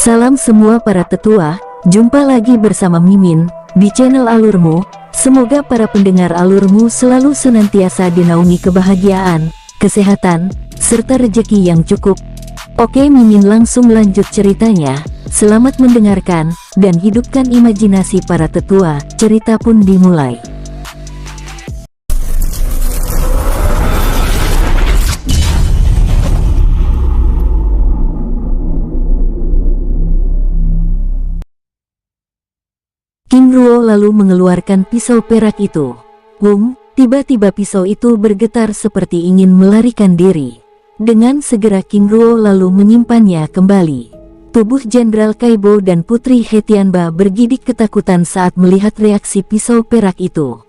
Salam semua para tetua, jumpa lagi bersama Mimin di channel Alurmu. Semoga para pendengar Alurmu selalu senantiasa dinaungi kebahagiaan, kesehatan, serta rezeki yang cukup. Oke, Mimin langsung lanjut ceritanya. Selamat mendengarkan, dan hidupkan imajinasi para tetua. Cerita pun dimulai. King Ruo lalu mengeluarkan pisau perak itu. Tiba-tiba pisau itu bergetar seperti ingin melarikan diri. Dengan segera King Ruo lalu menyimpannya kembali. Tubuh Jenderal Kaibo dan Putri Hetianba bergidik ketakutan saat melihat reaksi pisau perak itu.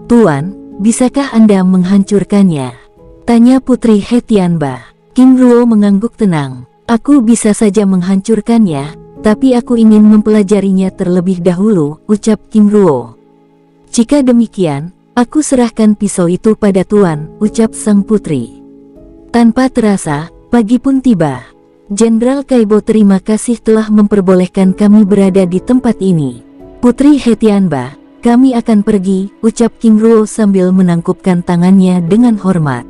"Tuan, bisakah Anda menghancurkannya?" tanya Putri Hetianba. King Ruo mengangguk tenang. "Aku bisa saja menghancurkannya, tapi aku ingin mempelajarinya terlebih dahulu," ucap King Ruo. "Jika demikian, aku serahkan pisau itu pada Tuan," ucap sang putri. Tanpa terasa, pagi pun tiba. "Jenderal Kaibo, terima kasih telah memperbolehkan kami berada di tempat ini." "Putri Hetianba, kami akan pergi," ucap King Ruo sambil menangkupkan tangannya dengan hormat.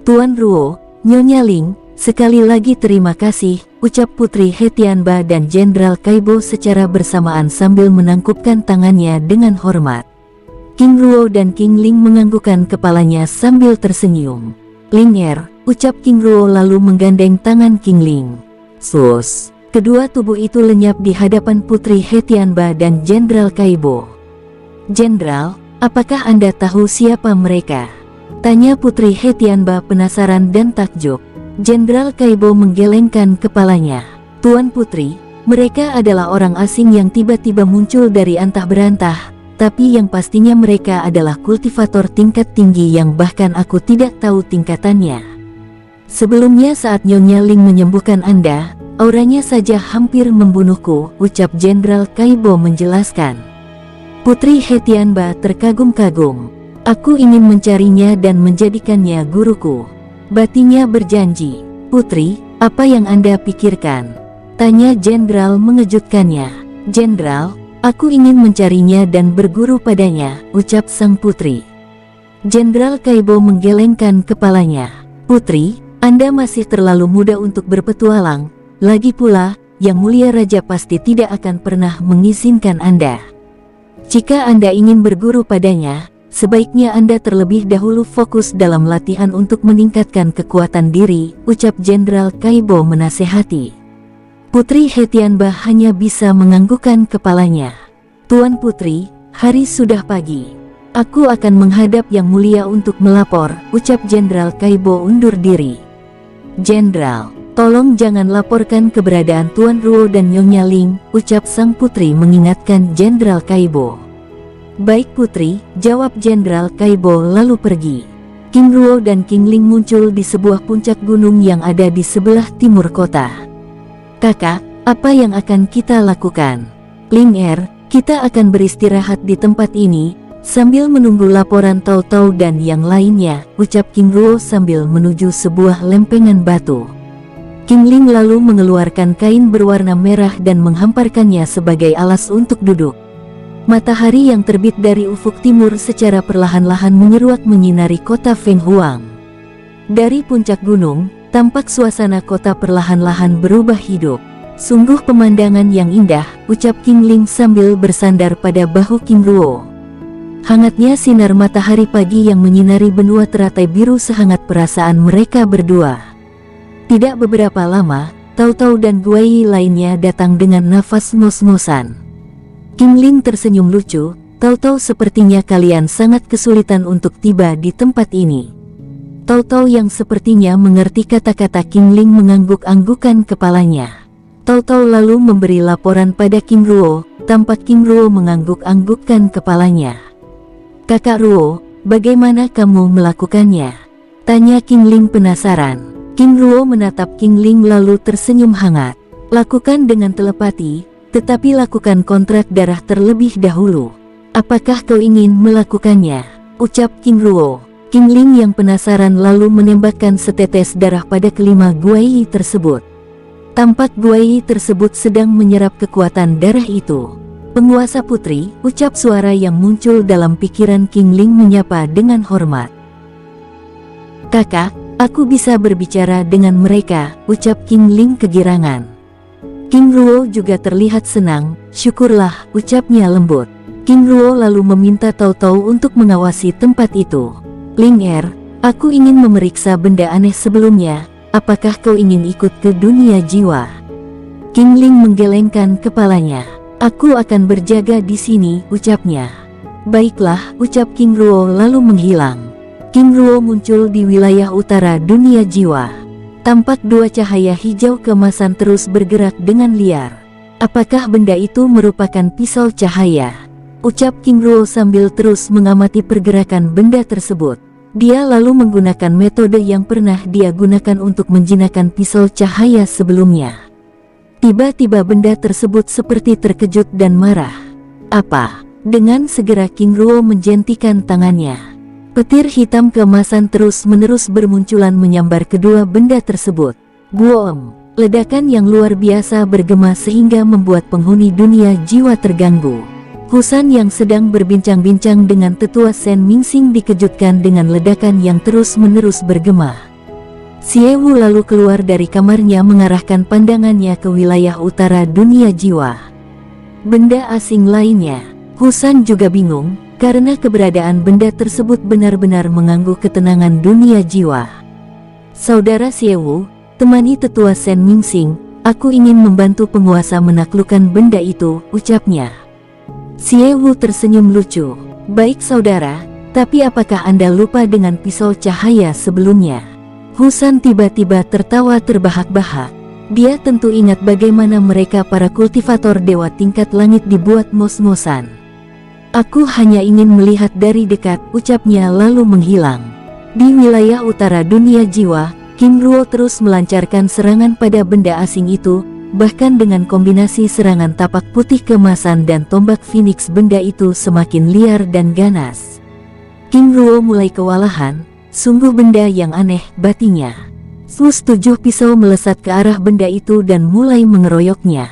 "Tuan Ruo, Nyonya Ling, sekali lagi terima kasih," ucap Putri Hetianba dan Jenderal Kaibo secara bersamaan sambil menangkupkan tangannya dengan hormat. King Ruo dan King Ling menganggukkan kepalanya sambil tersenyum. "Ling ucap King Ruo lalu menggandeng tangan King Ling. Sus, kedua tubuh itu lenyap di hadapan Putri Hetianba dan Jenderal Kaibo. "Jenderal, apakah Anda tahu siapa mereka?" tanya Putri Hetianba penasaran dan takjub. Jenderal Kaibo menggelengkan kepalanya. "Tuan Putri, mereka adalah orang asing yang tiba-tiba muncul dari antah berantah, tapi yang pastinya mereka adalah kultivator tingkat tinggi yang bahkan aku tidak tahu tingkatannya. Sebelumnya saat Nyonya Ling menyembuhkan Anda, auranya saja hampir membunuhku," ucap Jenderal Kaibo menjelaskan. Putri Hetianba terkagum-kagum. "Aku ingin mencarinya dan menjadikannya guruku," batinya berjanji. "Putri, apa yang Anda pikirkan?" tanya Jenderal mengejutkannya. "Jenderal, aku ingin mencarinya dan berguru padanya," ucap sang putri. Jenderal Kaibo menggelengkan kepalanya. "Putri, Anda masih terlalu muda untuk berpetualang. Lagi pula, Yang Mulia Raja pasti tidak akan pernah mengizinkan Anda. Jika Anda ingin berguru padanya, sebaiknya Anda terlebih dahulu fokus dalam latihan untuk meningkatkan kekuatan diri," ucap Jenderal Kaibo menasehati. Putri Hetianba hanya bisa menganggukkan kepalanya. "Tuan Putri, hari sudah pagi. Aku akan menghadap Yang Mulia untuk melapor," ucap Jenderal Kaibo undur diri. "Jenderal, tolong jangan laporkan keberadaan Tuan Ruo dan Nyonya Ling," ucap sang putri mengingatkan Jenderal Kaibo. "Baik Putri," jawab Jenderal Kaibo lalu pergi. King Ruo dan King Ling muncul di sebuah puncak gunung yang ada di sebelah timur kota. "Kakak, apa yang akan kita lakukan?" "Ling, kita akan beristirahat di tempat ini, sambil menunggu laporan Tau-Tau dan yang lainnya," ucap King Ruo sambil menuju sebuah lempengan batu. King Ling lalu mengeluarkan kain berwarna merah dan menghamparkannya sebagai alas untuk duduk. Matahari yang terbit dari ufuk timur secara perlahan-lahan menyeruak menyinari kota Feng Huang. Dari puncak gunung, tampak suasana kota perlahan-lahan berubah hidup. "Sungguh pemandangan yang indah," ucap King Ling sambil bersandar pada bahu King Ruo. Hangatnya sinar matahari pagi yang menyinari benua teratai biru sehangat perasaan mereka berdua. Tidak beberapa lama, Tau-Tau dan Guai lainnya datang dengan nafas ngos-ngosan. King Ling tersenyum lucu. "Tau-Tau, sepertinya kalian sangat kesulitan untuk tiba di tempat ini." Tau-Tau yang sepertinya mengerti kata-kata King Ling mengangguk-anggukan kepalanya. Tau-Tau lalu memberi laporan pada King Ruo. Tampak King Ruo mengangguk-anggukkan kepalanya. "Kakak Ruo, bagaimana kamu melakukannya?" tanya King Ling penasaran. King Ruo menatap King Ling lalu tersenyum hangat. "Lakukan dengan telepati, tetapi lakukan kontrak darah terlebih dahulu." "Apakah kau ingin melakukannya?" ucap King Ruo. King Ling yang penasaran lalu menembakkan setetes darah pada kelima Guai tersebut. Tampak buaya tersebut sedang menyerap kekuatan darah itu. Penguasa putri, ucap suara yang muncul dalam pikiran King Ling menyapa dengan hormat. Kakak, aku bisa berbicara dengan mereka, ucap King Ling kegirangan. King Ruo juga terlihat senang, syukurlah, ucapnya lembut. King Ruo lalu meminta Tao Tao untuk mengawasi tempat itu. Ling aku ingin memeriksa benda aneh sebelumnya, apakah kau ingin ikut ke dunia jiwa? King Ling menggelengkan kepalanya. Aku akan berjaga di sini, ucapnya. Baiklah, ucap King Ruo lalu menghilang. King Ruo muncul di wilayah utara dunia jiwa. Tampak dua cahaya hijau keemasan terus bergerak dengan liar. Apakah benda itu merupakan pisau cahaya? Ucap King Ruo sambil terus mengamati pergerakan benda tersebut. Dia lalu menggunakan metode yang pernah dia gunakan untuk menjinakkan pisau cahaya sebelumnya. Tiba-tiba benda tersebut seperti terkejut dan marah. Apa? Dengan segera King Ruo menjentikan tangannya. Petir hitam keemasan terus-menerus bermunculan menyambar kedua benda tersebut. Boom! Ledakan yang luar biasa bergema sehingga membuat penghuni dunia jiwa terganggu. Husan yang sedang berbincang-bincang dengan tetua Shen Mingxing dikejutkan dengan ledakan yang terus-menerus bergema. Xie Wu lalu keluar dari kamarnya mengarahkan pandangannya ke wilayah utara dunia jiwa. Benda asing lainnya, Husan juga bingung, karena keberadaan benda tersebut benar-benar mengganggu ketenangan dunia jiwa. Saudara Xie Wu, temani tetua Shen Mingxing, aku ingin membantu penguasa menaklukkan benda itu, ucapnya. Xie Wu tersenyum lucu. Baik saudara, tapi apakah Anda lupa dengan pisau cahaya sebelumnya? Husan tiba-tiba tertawa terbahak-bahak. Dia tentu ingat bagaimana mereka para kultivator dewa tingkat langit dibuat ngos-ngosan. Aku hanya ingin melihat dari dekat, ucapnya lalu menghilang. Di wilayah utara dunia jiwa, King Ruo terus melancarkan serangan pada benda asing itu, bahkan dengan kombinasi serangan tapak putih keemasan dan tombak Phoenix benda itu semakin liar dan ganas. King Ruo mulai kewalahan. Sungguh benda yang aneh, batinya. Tujuh pisau melesat ke arah benda itu dan mulai mengeroyoknya.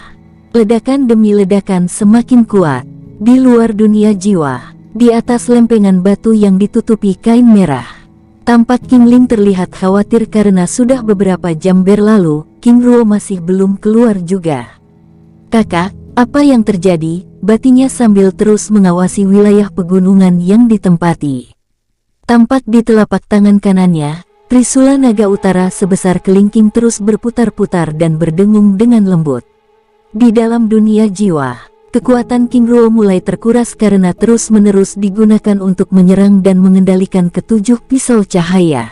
Ledakan demi ledakan semakin kuat. Di luar dunia jiwa, di atas lempengan batu yang ditutupi kain merah, tampak King Ling terlihat khawatir karena sudah beberapa jam berlalu, King Ruo masih belum keluar juga. Kakak, apa yang terjadi? Batinya sambil terus mengawasi wilayah pegunungan yang ditempati. Tampak di telapak tangan kanannya, trisula naga utara sebesar kelingking terus berputar-putar dan berdengung dengan lembut. Di dalam dunia jiwa, kekuatan King Ruo mulai terkuras karena terus-menerus digunakan untuk menyerang dan mengendalikan ketujuh pisau cahaya.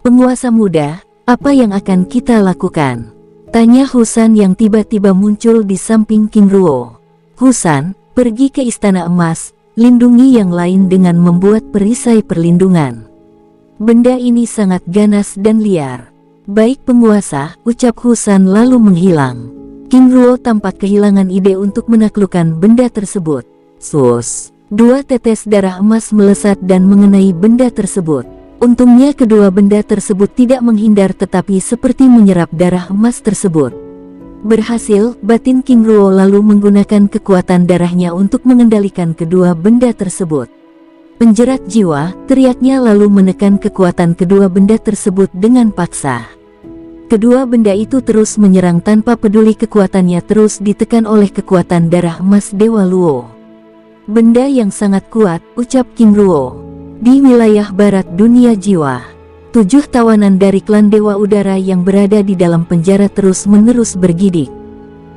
Penguasa muda, apa yang akan kita lakukan? Tanya Husan yang tiba-tiba muncul di samping King Ruo. Husan, pergi ke Istana Emas. Lindungi yang lain dengan membuat perisai perlindungan. Benda ini sangat ganas dan liar. Baik penguasa, ucap Husan lalu menghilang. King Ruo tampak kehilangan ide untuk menaklukkan benda tersebut. Sus! Dua tetes darah emas melesat dan mengenai benda tersebut. Untungnya kedua benda tersebut tidak menghindar tetapi seperti menyerap darah emas tersebut. Berhasil, batin King Ruo lalu menggunakan kekuatan darahnya untuk mengendalikan kedua benda tersebut. Penjerat jiwa, teriaknya lalu menekan kekuatan kedua benda tersebut dengan paksa. Kedua benda itu terus menyerang tanpa peduli kekuatannya terus ditekan oleh kekuatan darah emas Dewa Luo. Benda yang sangat kuat, ucap King Ruo. Di wilayah barat dunia jiwa, 7 tawanan dari klan Dewa Udara yang berada di dalam penjara terus-menerus bergidik.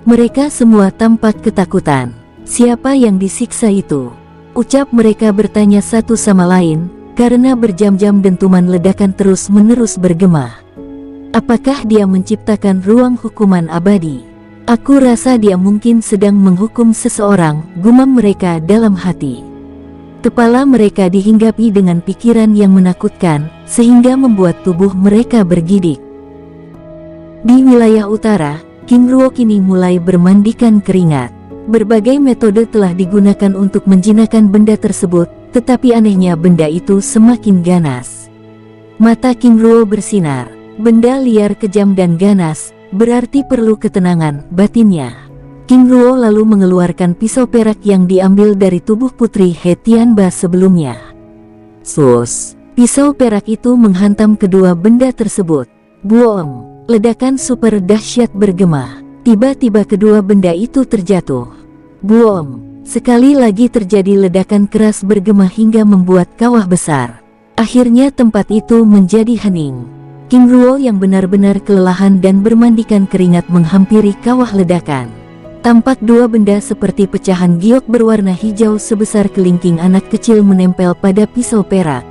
Mereka semua tampak ketakutan. Siapa yang disiksa itu? Ucap mereka bertanya satu sama lain, karena berjam-jam dentuman ledakan terus-menerus bergema. Apakah dia menciptakan ruang hukuman abadi? Aku rasa dia mungkin sedang menghukum seseorang, gumam mereka dalam hati. Kepala mereka dihinggapi dengan pikiran yang menakutkan, sehingga membuat tubuh mereka bergidik. Di wilayah utara, King Ruo kini mulai bermandikan keringat. Berbagai metode telah digunakan untuk menjinakkan benda tersebut, tetapi anehnya benda itu semakin ganas. Mata King Ruo bersinar. Benda liar kejam dan ganas, berarti perlu ketenangan batinnya. King Ruo lalu mengeluarkan pisau perak yang diambil dari tubuh Putri He Tianba sebelumnya. Sus! Pisau perak itu menghantam kedua benda tersebut. Buom! Ledakan super dahsyat bergema. Tiba-tiba kedua benda itu terjatuh. Buom! Sekali lagi terjadi ledakan keras bergema hingga membuat kawah besar. Akhirnya tempat itu menjadi hening. King Ruo yang benar-benar kelelahan dan bermandikan keringat menghampiri kawah ledakan. Tampak dua benda seperti pecahan giok berwarna hijau sebesar kelingking anak kecil menempel pada pisau perak.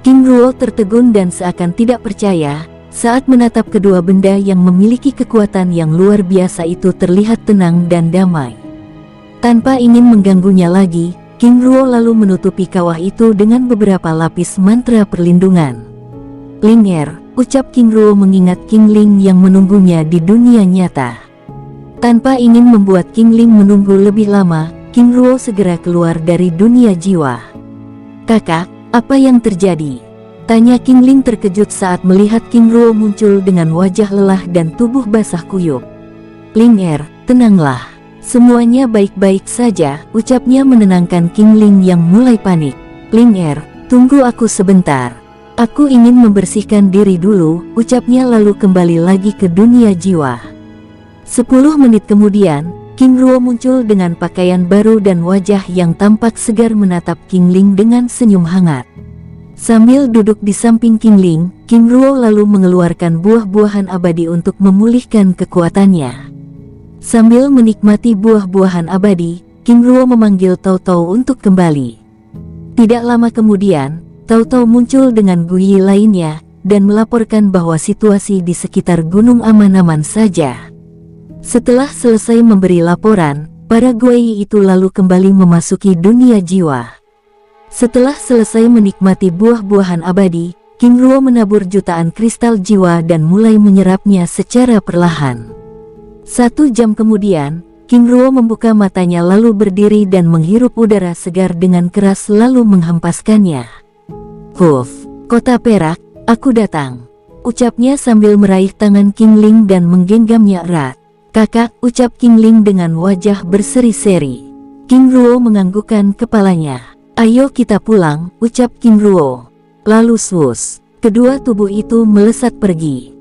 King Ruo tertegun dan seakan tidak percaya saat menatap kedua benda yang memiliki kekuatan yang luar biasa itu terlihat tenang dan damai. Tanpa ingin mengganggunya lagi, King Ruo lalu menutupi kawah itu dengan beberapa lapis mantra perlindungan. Linger, ucap King Ruo mengingat King Ling yang menunggunya di dunia nyata. Tanpa ingin membuat King Ling menunggu lebih lama, King Ruo segera keluar dari dunia jiwa. Kakak, apa yang terjadi? Tanya King Ling terkejut saat melihat King Ruo muncul dengan wajah lelah dan tubuh basah kuyup. Linger, tenanglah. Semuanya baik-baik saja, ucapnya menenangkan King Ling yang mulai panik. Linger, tunggu aku sebentar. Aku ingin membersihkan diri dulu, ucapnya lalu kembali lagi ke dunia jiwa. 10 menit kemudian, King Ruo muncul dengan pakaian baru dan wajah yang tampak segar menatap King Ling dengan senyum hangat. Sambil duduk di samping King Ling, King Ruo lalu mengeluarkan buah-buahan abadi untuk memulihkan kekuatannya. Sambil menikmati buah-buahan abadi, King Ruo memanggil Tao Tao untuk kembali. Tidak lama kemudian, Tao Tao muncul dengan Guyi lainnya, dan melaporkan bahwa situasi di sekitar gunung aman-aman saja. Setelah selesai memberi laporan, para Guyi itu lalu kembali memasuki dunia jiwa. Setelah selesai menikmati buah-buahan abadi, King Ruo menabur jutaan kristal jiwa dan mulai menyerapnya secara perlahan. 1 jam kemudian, King Ruo membuka matanya lalu berdiri dan menghirup udara segar dengan keras lalu menghempaskannya. Huff, kota perak, aku datang. Ucapnya sambil meraih tangan King Ling dan menggenggamnya erat. Kakak, ucap King Ling dengan wajah berseri-seri. King Ruo menganggukkan kepalanya. Ayo kita pulang, ucap King Ruo. Lalu swus, kedua tubuh itu melesat pergi.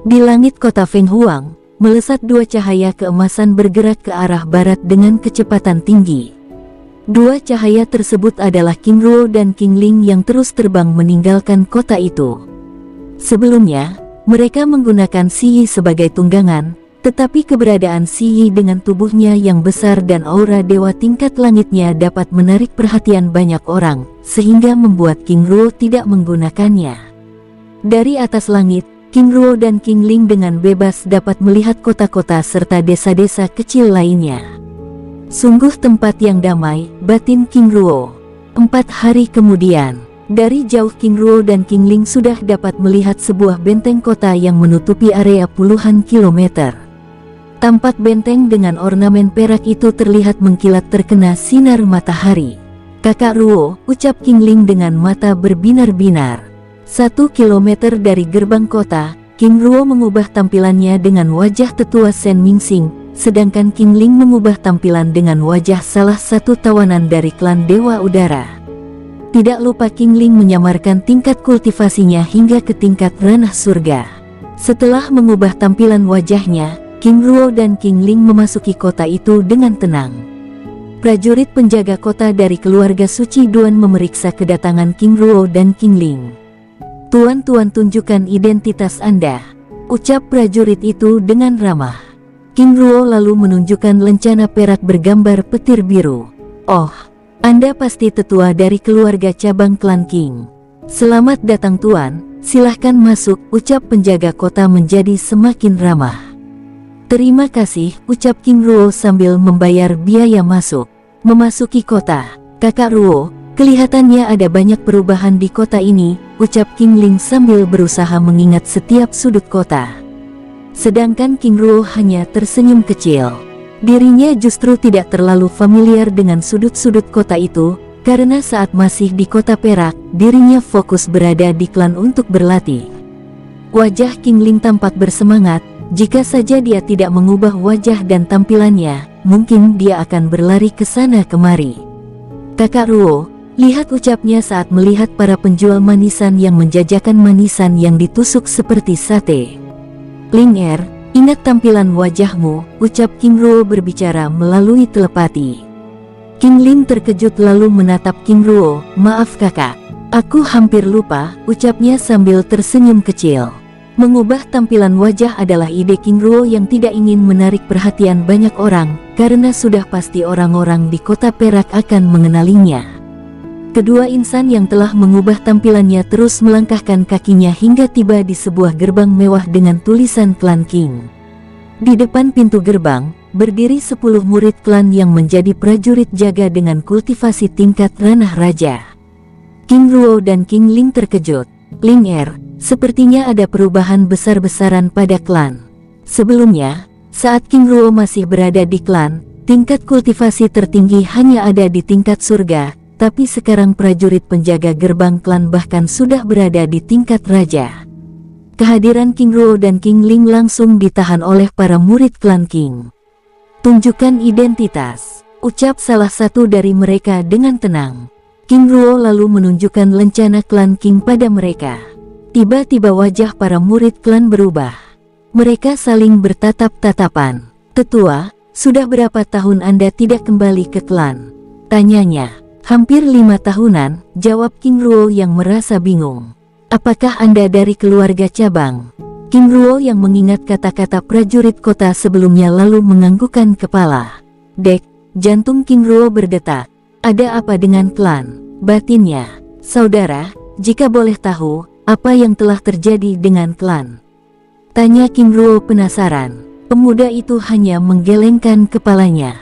Di langit kota Feng Huang, melesat dua cahaya keemasan bergerak ke arah barat dengan kecepatan tinggi. Dua cahaya tersebut adalah King Ruo dan King Ling yang terus terbang meninggalkan kota itu. Sebelumnya, mereka menggunakan Si Yi sebagai tunggangan, tetapi keberadaan Si Yi dengan tubuhnya yang besar dan aura dewa tingkat langitnya dapat menarik perhatian banyak orang, sehingga membuat King Ruo tidak menggunakannya. Dari atas langit, King Ruo dan King Ling dengan bebas dapat melihat kota-kota serta desa-desa kecil lainnya. Sungguh tempat yang damai, batin King Ruo. 4 hari kemudian, dari jauh King Ruo dan King Ling sudah dapat melihat sebuah benteng kota yang menutupi area puluhan kilometer. Tampak benteng dengan ornamen perak itu terlihat mengkilat terkena sinar matahari. Kakak Ruo, ucap King Ling dengan mata berbinar-binar. 1 kilometer dari gerbang kota, King Ruo mengubah tampilannya dengan wajah tetua Shen Mingxing, sedangkan King Ling mengubah tampilan dengan wajah salah satu tawanan dari klan Dewa Udara. Tidak lupa King Ling menyamarkan tingkat kultivasinya hingga ke tingkat ranah surga. Setelah mengubah tampilan wajahnya, King Ruo dan King Ling memasuki kota itu dengan tenang. Prajurit penjaga kota dari keluarga suci Duan memeriksa kedatangan King Ruo dan King Ling. Tuan-tuan, tunjukkan identitas Anda, ucap prajurit itu dengan ramah. King Ruo lalu menunjukkan lencana perak bergambar petir biru. Oh, Anda pasti tetua dari keluarga cabang klan King. Selamat datang tuan, silahkan masuk, ucap penjaga kota menjadi semakin ramah. Terima kasih, ucap King Ruo sambil membayar biaya masuk. Memasuki kota, kakak Ruo, kelihatannya ada banyak perubahan di kota ini, ucap King Ling sambil berusaha mengingat setiap sudut kota. Sedangkan King Ruo hanya tersenyum kecil. Dirinya justru tidak terlalu familiar dengan sudut-sudut kota itu, karena saat masih di kota perak, dirinya fokus berada di klan untuk berlatih. Wajah King Ling tampak bersemangat. Jika saja dia tidak mengubah wajah dan tampilannya, mungkin dia akan berlari ke sana kemari. Kakak Ruo, lihat, ucapnya saat melihat para penjual manisan yang menjajakan manisan yang ditusuk seperti sate. Ling ingat tampilan wajahmu, ucap King Ruo berbicara melalui telepati. King Ling terkejut lalu menatap King Ruo. Maaf kakak, aku hampir lupa, ucapnya sambil tersenyum kecil. Mengubah tampilan wajah adalah ide King Ruo yang tidak ingin menarik perhatian banyak orang, karena sudah pasti orang-orang di kota Perak akan mengenalinya. Kedua insan yang telah mengubah tampilannya terus melangkahkan kakinya hingga tiba di sebuah gerbang mewah dengan tulisan Klan King. Di depan pintu gerbang, berdiri 10 murid klan yang menjadi prajurit jaga dengan kultivasi tingkat ranah raja. King Ruo dan King Ling terkejut. Ling sepertinya ada perubahan besar-besaran pada klan. Sebelumnya, saat King Ruo masih berada di klan, tingkat kultivasi tertinggi hanya ada di tingkat surga, tapi sekarang prajurit penjaga gerbang klan bahkan sudah berada di tingkat raja. Kehadiran King Ruo dan King Ling langsung ditahan oleh para murid klan King. Tunjukkan identitas, ucap salah satu dari mereka dengan tenang. King Ruo lalu menunjukkan lencana klan King pada mereka. Tiba-tiba wajah para murid klan berubah. Mereka saling bertatap-tatapan. Tetua, sudah berapa tahun Anda tidak kembali ke klan? Tanyanya. Hampir 5 tahunan, jawab King Ruo yang merasa bingung. Apakah Anda dari keluarga cabang? King Ruo yang mengingat kata-kata prajurit kota sebelumnya lalu menganggukkan kepala. Dek, jantung King Ruo berdetak. Ada apa dengan klan? Batinnya. Saudara, jika boleh tahu, apa yang telah terjadi dengan klan? Tanya King Ruo penasaran. Pemuda itu hanya menggelengkan kepalanya.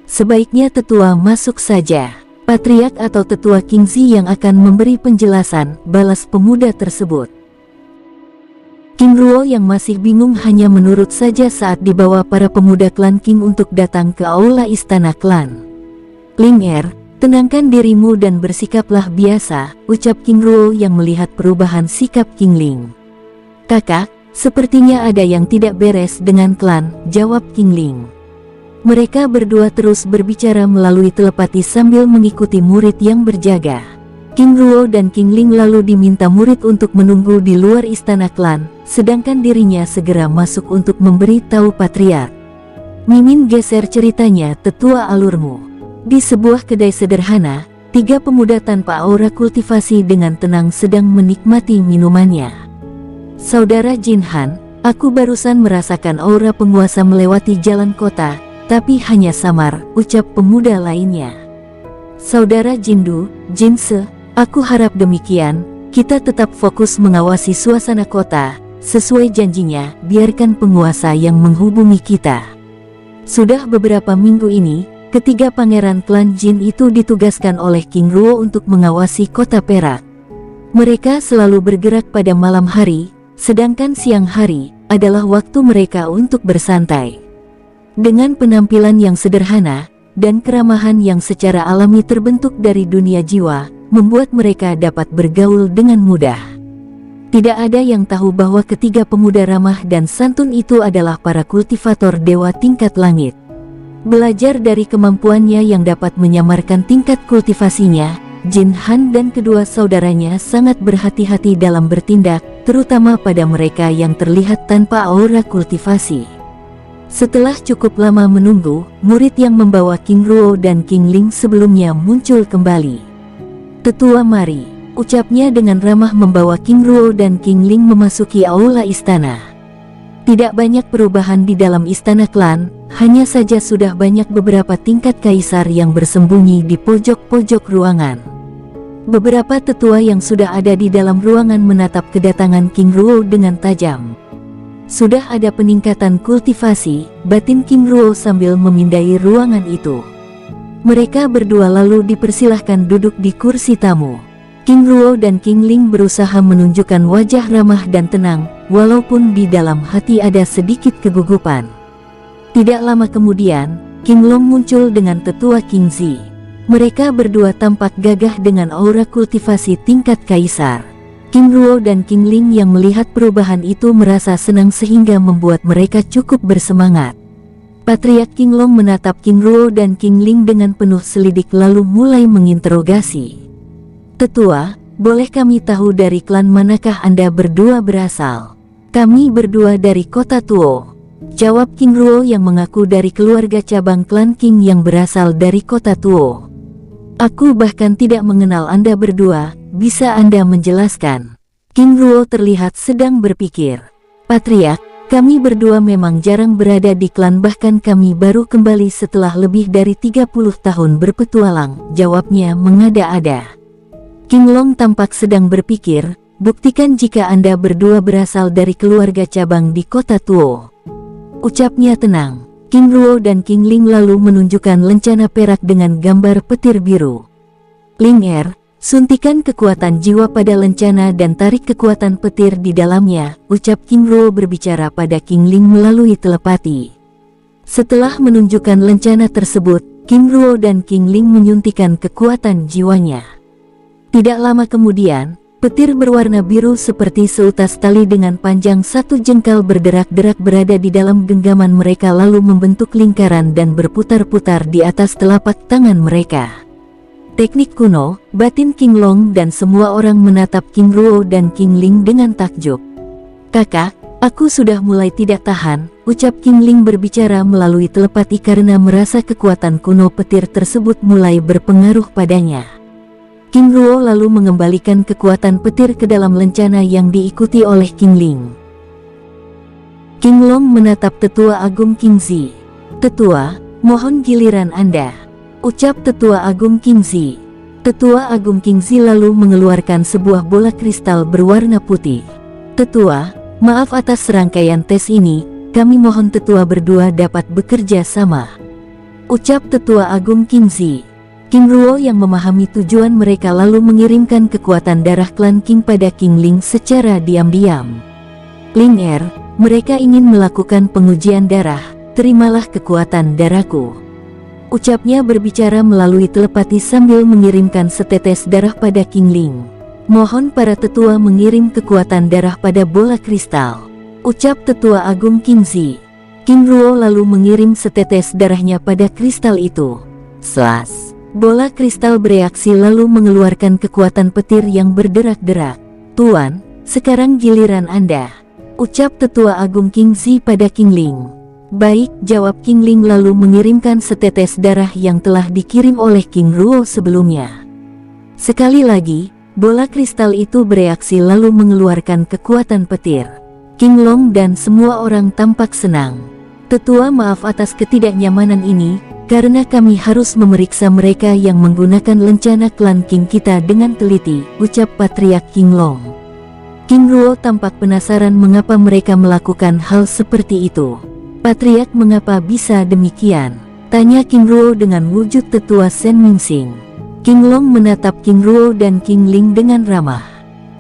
Sebaiknya tetua masuk saja. Patriark atau tetua Kingzi yang akan memberi penjelasan, balas pemuda tersebut. King Ruo yang masih bingung hanya menurut saja saat dibawa para pemuda klan King untuk datang ke aula istana klan. Ling tenangkan dirimu dan bersikaplah biasa, ucap King Ruo yang melihat perubahan sikap King Ling. Kakak, sepertinya ada yang tidak beres dengan klan, jawab King Ling. Mereka berdua terus berbicara melalui telepati sambil mengikuti murid yang berjaga. King Ruo dan King Ling lalu diminta murid untuk menunggu di luar istana klan, sedangkan dirinya segera masuk untuk memberi tahu patriark. Mimin geser ceritanya, tetua alurmu. Di sebuah kedai sederhana, 3 pemuda tanpa aura kultivasi dengan tenang sedang menikmati minumannya. Saudara Jinhan, aku barusan merasakan aura penguasa melewati jalan kota, tapi hanya samar, ucap pemuda lainnya. Saudara Jindu, Jinse, aku harap demikian, kita tetap fokus mengawasi suasana kota, sesuai janjinya, biarkan penguasa yang menghubungi kita. Sudah beberapa minggu ini, ketiga pangeran klan Jin itu ditugaskan oleh King Ruo untuk mengawasi kota Perak. Mereka selalu bergerak pada malam hari, sedangkan siang hari adalah waktu mereka untuk bersantai. Dengan penampilan yang sederhana dan keramahan yang secara alami terbentuk dari dunia jiwa, membuat mereka dapat bergaul dengan mudah. Tidak ada yang tahu bahwa ketiga pemuda ramah dan santun itu adalah para kultivator dewa tingkat langit. Belajar dari kemampuannya yang dapat menyamarkan tingkat kultivasinya, Jin Han dan kedua saudaranya sangat berhati-hati dalam bertindak, terutama pada mereka yang terlihat tanpa aura kultivasi. Setelah cukup lama menunggu, murid yang membawa King Ruo dan King Ling sebelumnya muncul kembali. Tetua mari, ucapnya dengan ramah membawa King Ruo dan King Ling memasuki aula istana. Tidak banyak perubahan di dalam istana klan, hanya saja sudah banyak beberapa tingkat kaisar yang bersembunyi di pojok-pojok ruangan. Beberapa tetua yang sudah ada di dalam ruangan menatap kedatangan King Ruo dengan tajam. Sudah ada peningkatan kultivasi, batin King Ruo sambil memindai ruangan itu. Mereka berdua lalu dipersilahkan duduk di kursi tamu. King Ruo dan King Ling berusaha menunjukkan wajah ramah dan tenang, walaupun di dalam hati ada sedikit kegugupan. Tidak lama kemudian, King Long muncul dengan tetua King Zi. Mereka berdua tampak gagah dengan aura kultivasi tingkat kaisar. King Ruo dan King Ling yang melihat perubahan itu merasa senang sehingga membuat mereka cukup bersemangat. Patriark King Long menatap King Ruo dan King Ling dengan penuh selidik lalu mulai menginterogasi. "Tetua, boleh kami tahu dari klan manakah Anda berdua berasal?" "Kami berdua dari kota Tuo," jawab King Ruo yang mengaku dari keluarga cabang klan King yang berasal dari kota Tuo. "Aku bahkan tidak mengenal Anda berdua, bisa Anda menjelaskan?" King Ruo terlihat sedang berpikir. "Patriark, kami berdua memang jarang berada di klan, bahkan kami baru kembali setelah lebih dari 30 tahun berpetualang," jawabnya mengada-ada. King Long tampak sedang berpikir, "Buktikan jika Anda berdua berasal dari keluarga cabang di kota Tuo," ucapnya tenang. King Ruo dan King Ling lalu menunjukkan lencana perak dengan gambar petir biru. "Ling Er, suntikan kekuatan jiwa pada lencana dan tarik kekuatan petir di dalamnya," ucap King Ruo berbicara pada King Ling melalui telepati. Setelah menunjukkan lencana tersebut, King Ruo dan King Ling menyuntikkan kekuatan jiwanya. Tidak lama kemudian, petir berwarna biru seperti seutas tali dengan panjang 1 jengkal berderak-derak berada di dalam genggaman mereka lalu membentuk lingkaran dan berputar-putar di atas telapak tangan mereka. Teknik kuno, batin King Long dan semua orang menatap King Ruo dan King Ling dengan takjub. "Kakak, aku sudah mulai tidak tahan," ucap King Ling berbicara melalui telepati karena merasa kekuatan kuno petir tersebut mulai berpengaruh padanya. King Ruo lalu mengembalikan kekuatan petir ke dalam lencana yang diikuti oleh King Ling. King Long menatap Tetua Agung King Zi. "Tetua, mohon giliran Anda," ucap Tetua Agung King Zi. Tetua Agung King Zi lalu mengeluarkan sebuah bola kristal berwarna putih. "Tetua, maaf atas serangkaian tes ini, kami mohon Tetua berdua dapat bekerja sama," ucap Tetua Agung King Zi. King Ruo yang memahami tujuan mereka lalu mengirimkan kekuatan darah klan King pada King Ling secara diam-diam. "Ling Er, mereka ingin melakukan pengujian darah, terimalah kekuatan darahku," ucapnya berbicara melalui telepati sambil mengirimkan setetes darah pada King Ling. "Mohon para tetua mengirim kekuatan darah pada bola kristal," ucap Tetua Agung King Zi. King Ruo lalu mengirim setetes darahnya pada kristal itu. Slas! Bola kristal bereaksi lalu mengeluarkan kekuatan petir yang berderak-derak. "Tuan, sekarang giliran Anda," ucap Tetua Agung King Zi pada King Ling. "Baik," jawab King Ling lalu mengirimkan setetes darah yang telah dikirim oleh King Ruo sebelumnya. Sekali lagi, bola kristal itu bereaksi lalu mengeluarkan kekuatan petir. King Long dan semua orang tampak senang. "Tetua, maaf atas ketidaknyamanan ini, karena kami harus memeriksa mereka yang menggunakan lencana klan King kita dengan teliti," ucap Patriark King Long. King Ruo tampak penasaran mengapa mereka melakukan hal seperti itu. "Patriark, mengapa bisa demikian?" tanya King Ruo dengan wujud tetua Sen Mingsing. King Long menatap King Ruo dan King Ling dengan ramah.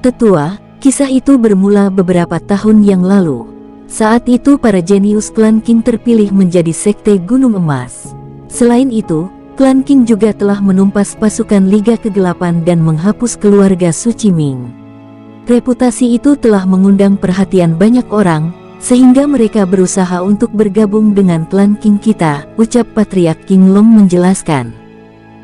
"Tetua, kisah itu bermula beberapa tahun yang lalu. Saat itu para jenius klan King terpilih menjadi sekte Gunung Emas. Selain itu, klan King juga telah menumpas pasukan Liga Kegelapan dan menghapus keluarga Suci Ming. Reputasi itu telah mengundang perhatian banyak orang, sehingga mereka berusaha untuk bergabung dengan klan King kita," ucap Patriark King Long menjelaskan.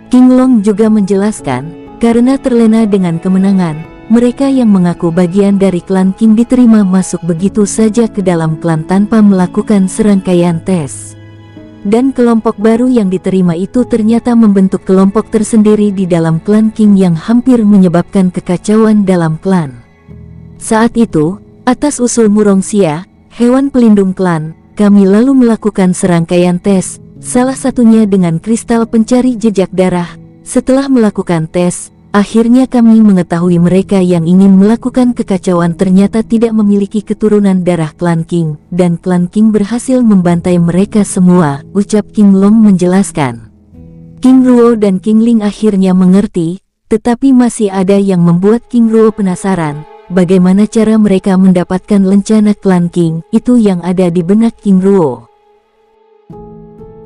King Long juga menjelaskan, karena terlena dengan kemenangan, mereka yang mengaku bagian dari klan King diterima masuk begitu saja ke dalam klan tanpa melakukan serangkaian tes. Dan kelompok baru yang diterima itu ternyata membentuk kelompok tersendiri di dalam klan King yang hampir menyebabkan kekacauan dalam klan. Saat itu, atas usul Murong Xia, hewan pelindung klan, kami lalu melakukan serangkaian tes, salah satunya dengan kristal pencari jejak darah. Setelah melakukan tes, akhirnya kami mengetahui mereka yang ingin melakukan kekacauan ternyata tidak memiliki keturunan darah klan King, dan klan King berhasil membantai mereka semua, ucap King Long menjelaskan. King Ruo dan King Ling akhirnya mengerti, tetapi masih ada yang membuat King Ruo penasaran, bagaimana cara mereka mendapatkan lencana klan King, itu yang ada di benak King Ruo.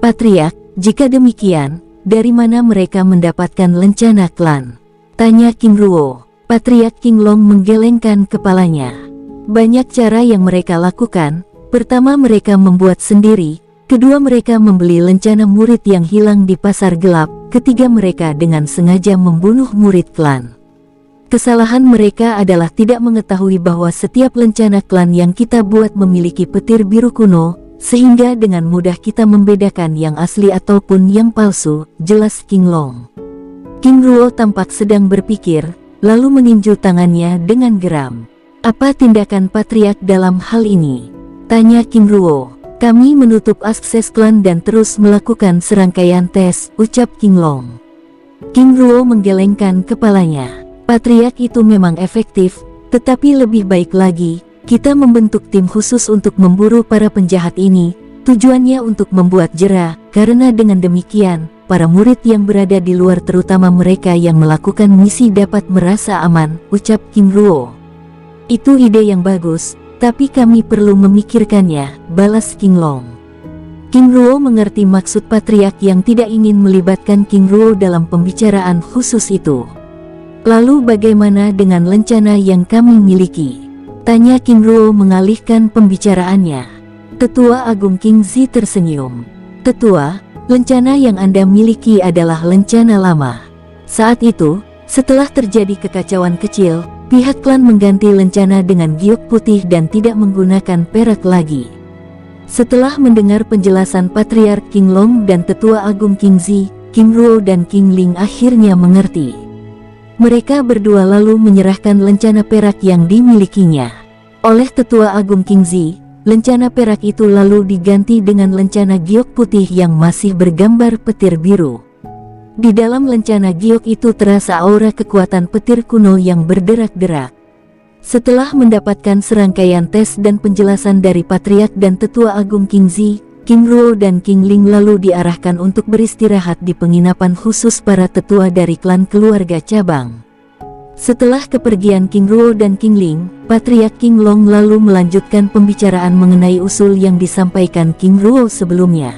"Patriark, jika demikian, dari mana mereka mendapatkan lencana klan?" tanya King Ruo. Patriark King Long menggelengkan kepalanya. Banyak cara yang mereka lakukan. Pertama, mereka membuat sendiri. Kedua, mereka membeli lencana murid yang hilang di pasar gelap. Ketiga, mereka dengan sengaja membunuh murid klan. Kesalahan mereka adalah tidak mengetahui bahwa setiap lencana klan yang kita buat memiliki petir biru kuno, sehingga dengan mudah kita membedakan yang asli ataupun yang palsu, jelas King Long. King Ruo tampak sedang berpikir, lalu meninju tangannya dengan geram. Apa tindakan Patriark dalam hal ini? Tanya King Ruo. Kami menutup akses klan dan terus melakukan serangkaian tes, ucap King Long. King Ruo menggelengkan kepalanya. Patriark itu memang efektif, tetapi lebih baik lagi, kita membentuk tim khusus untuk memburu para penjahat ini. Tujuannya untuk membuat jera, karena dengan demikian, para murid yang berada di luar terutama mereka yang melakukan misi dapat merasa aman, ucap King Ruo. Itu ide yang bagus, tapi kami perlu memikirkannya, balas King Long. King Ruo mengerti maksud Patriark yang tidak ingin melibatkan King Ruo dalam pembicaraan khusus itu. Lalu bagaimana dengan lencana yang kami miliki? Tanya King Ruo mengalihkan pembicaraannya. Tetua Agung King Zi tersenyum. Tetua, lencana yang Anda miliki adalah lencana lama. Saat itu, setelah terjadi kekacauan kecil, pihak klan mengganti lencana dengan giok putih dan tidak menggunakan perak lagi. Setelah mendengar penjelasan Patriark King Long dan Tetua Agung King Zi, King Ruo dan King Ling akhirnya mengerti. Mereka berdua lalu menyerahkan lencana perak yang dimilikinya. Oleh Tetua Agung King Zi, lencana perak itu lalu diganti dengan lencana giok putih yang masih bergambar petir biru. Di dalam lencana giok itu terasa aura kekuatan petir kuno yang berderak-derak. Setelah mendapatkan serangkaian tes dan penjelasan dari Patriark dan Tetua Agung King Zi, King Ruo dan King Ling lalu diarahkan untuk beristirahat di penginapan khusus para tetua dari klan keluarga cabang. Setelah kepergian King Ruo dan King Ling, Patriark King Long lalu melanjutkan pembicaraan mengenai usul yang disampaikan King Ruo sebelumnya.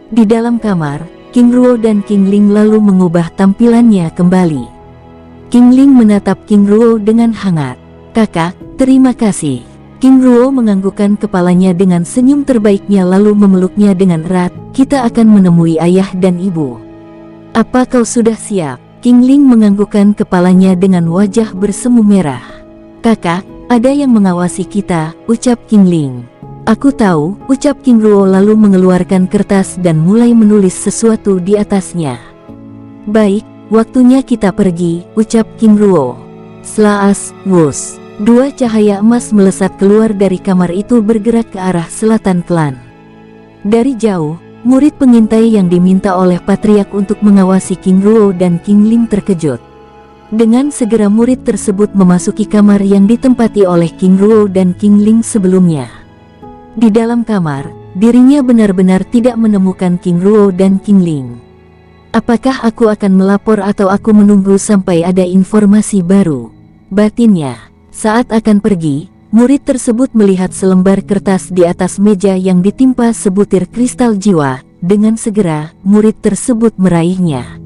Di dalam kamar, King Ruo dan King Ling lalu mengubah tampilannya kembali. King Ling menatap King Ruo dengan hangat. Kakak, terima kasih. King Ruo menganggukkan kepalanya dengan senyum terbaiknya lalu memeluknya dengan erat. Kita akan menemui ayah dan ibu. Apa kau sudah siap? King Ling menganggukkan kepalanya dengan wajah bersemu merah. Kakak, ada yang mengawasi kita, ucap King Ling. Aku tahu, ucap King Ruo lalu mengeluarkan kertas dan mulai menulis sesuatu di atasnya. Baik, waktunya kita pergi, ucap King Ruo. Slaas, wus. Dua cahaya emas melesat keluar dari kamar itu bergerak ke arah selatan klan. Dari jauh, murid pengintai yang diminta oleh Patriark untuk mengawasi King Ruo dan King Ling terkejut. Dengan segera murid tersebut memasuki kamar yang ditempati oleh King Ruo dan King Ling sebelumnya. Di dalam kamar, dirinya benar-benar tidak menemukan King Ruo dan King Ling. Apakah aku akan melapor atau aku menunggu sampai ada informasi baru? Batinnya. Saat akan pergi, murid tersebut melihat selembar kertas di atas meja yang ditimpa sebutir kristal jiwa. Dengan segera, murid tersebut meraihnya.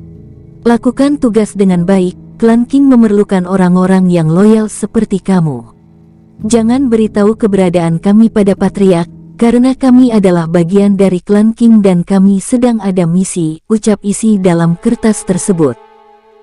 Lakukan tugas dengan baik, klan King memerlukan orang-orang yang loyal seperti kamu. Jangan beritahu keberadaan kami pada Patriark, karena kami adalah bagian dari klan King dan kami sedang ada misi, ucap isi dalam kertas tersebut.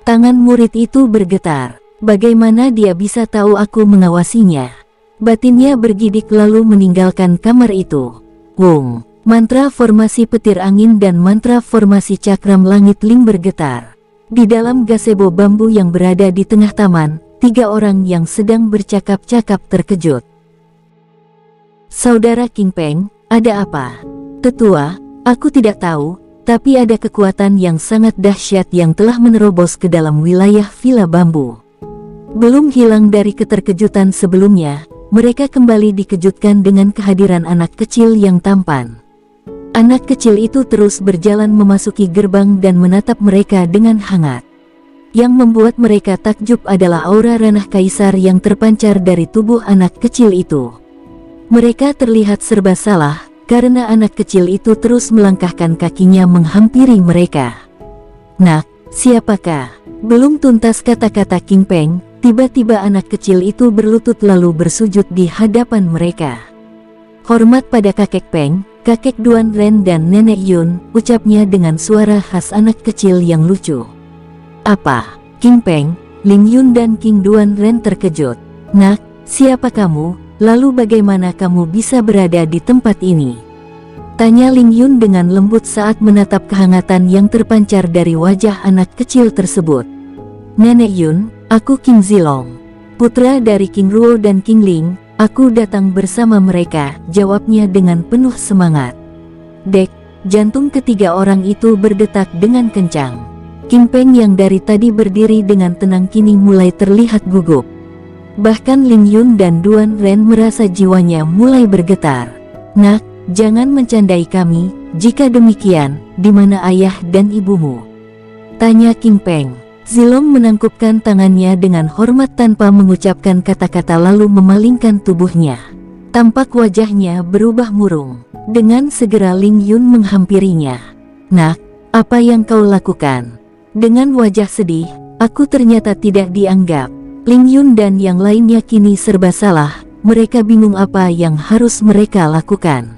Tangan murid itu bergetar. Bagaimana dia bisa tahu aku mengawasinya? Batinnya bergidik lalu meninggalkan kamar itu. Wong, mantra formasi petir angin dan mantra formasi cakram langit ling bergetar. Di dalam gazebo bambu yang berada di tengah taman, tiga orang yang sedang bercakap-cakap terkejut. Saudara King Peng, ada apa? Tetua, aku tidak tahu, tapi ada kekuatan yang sangat dahsyat yang telah menerobos ke dalam wilayah Villa Bambu. Belum hilang dari keterkejutan sebelumnya, mereka kembali dikejutkan dengan kehadiran anak kecil yang tampan. Anak kecil itu terus berjalan memasuki gerbang dan menatap mereka dengan hangat. Yang membuat mereka takjub adalah aura ranah kaisar yang terpancar dari tubuh anak kecil itu. Mereka terlihat serba salah, karena anak kecil itu terus melangkahkan kakinya menghampiri mereka. Nak, siapakah? Belum tuntas kata-kata King Peng, tiba-tiba anak kecil itu berlutut lalu bersujud di hadapan mereka. "Hormat pada kakek Peng, kakek Duan Ren dan nenek Yun," ucapnya dengan suara khas anak kecil yang lucu. "Apa? King Peng, Ling Yun dan King Duan Ren terkejut. Nak, siapa kamu? Lalu bagaimana kamu bisa berada di tempat ini?" tanya Ling Yun dengan lembut saat menatap kehangatan yang terpancar dari wajah anak kecil tersebut. "Nenek Yun, aku King Zilong, putra dari King Ruo dan King Ling. Aku datang bersama mereka," jawabnya dengan penuh semangat. Dek, jantung ketiga orang itu berdetak dengan kencang. King Peng yang dari tadi berdiri dengan tenang kini mulai terlihat gugup. Bahkan Ling Yun dan Duan Ren merasa jiwanya mulai bergetar. "Nak, jangan mencandai kami, jika demikian, di mana ayah dan ibumu?" tanya King Peng. Zilong menangkupkan tangannya dengan hormat tanpa mengucapkan kata-kata lalu memalingkan tubuhnya. Tampak wajahnya berubah murung. Dengan segera Ling Yun menghampirinya. "Nak, apa yang kau lakukan?" Dengan wajah sedih, "Aku ternyata tidak dianggap." Ling Yun dan yang lainnya kini serba salah, mereka bingung apa yang harus mereka lakukan.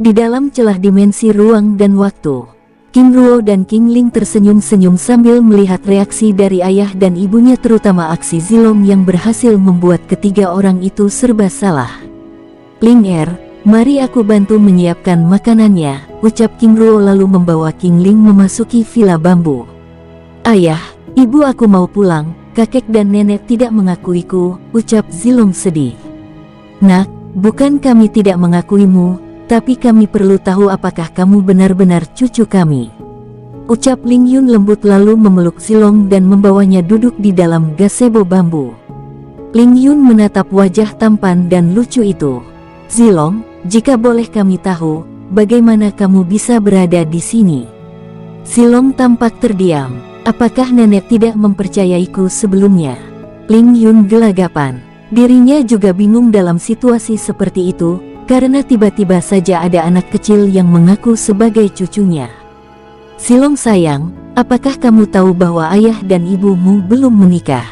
Di dalam celah dimensi ruang dan waktu, King Ruo dan King Ling tersenyum-senyum sambil melihat reaksi dari ayah dan ibunya, terutama aksi Zilong yang berhasil membuat ketiga orang itu serba salah. "Ling mari aku bantu menyiapkan makanannya," ucap King Ruo lalu membawa King Ling memasuki villa bambu. "Ayah, ibu, aku mau pulang, kakek dan nenek tidak mengakuiku," ucap Zilong sedih. "Nak, bukan kami tidak mengakuimu, tapi kami perlu tahu apakah kamu benar-benar cucu kami," ucap Ling Yun lembut lalu memeluk Zilong dan membawanya duduk di dalam gazebo bambu. Ling Yun menatap wajah tampan dan lucu itu. "Zilong, jika boleh kami tahu, bagaimana kamu bisa berada di sini?" Zilong tampak terdiam. "Apakah nenek tidak mempercayaiku sebelumnya?" Ling Yun gelagapan. Dirinya juga bingung dalam situasi seperti itu, karena tiba-tiba saja ada anak kecil yang mengaku sebagai cucunya. "Zilong sayang, apakah kamu tahu bahwa ayah dan ibumu belum menikah?"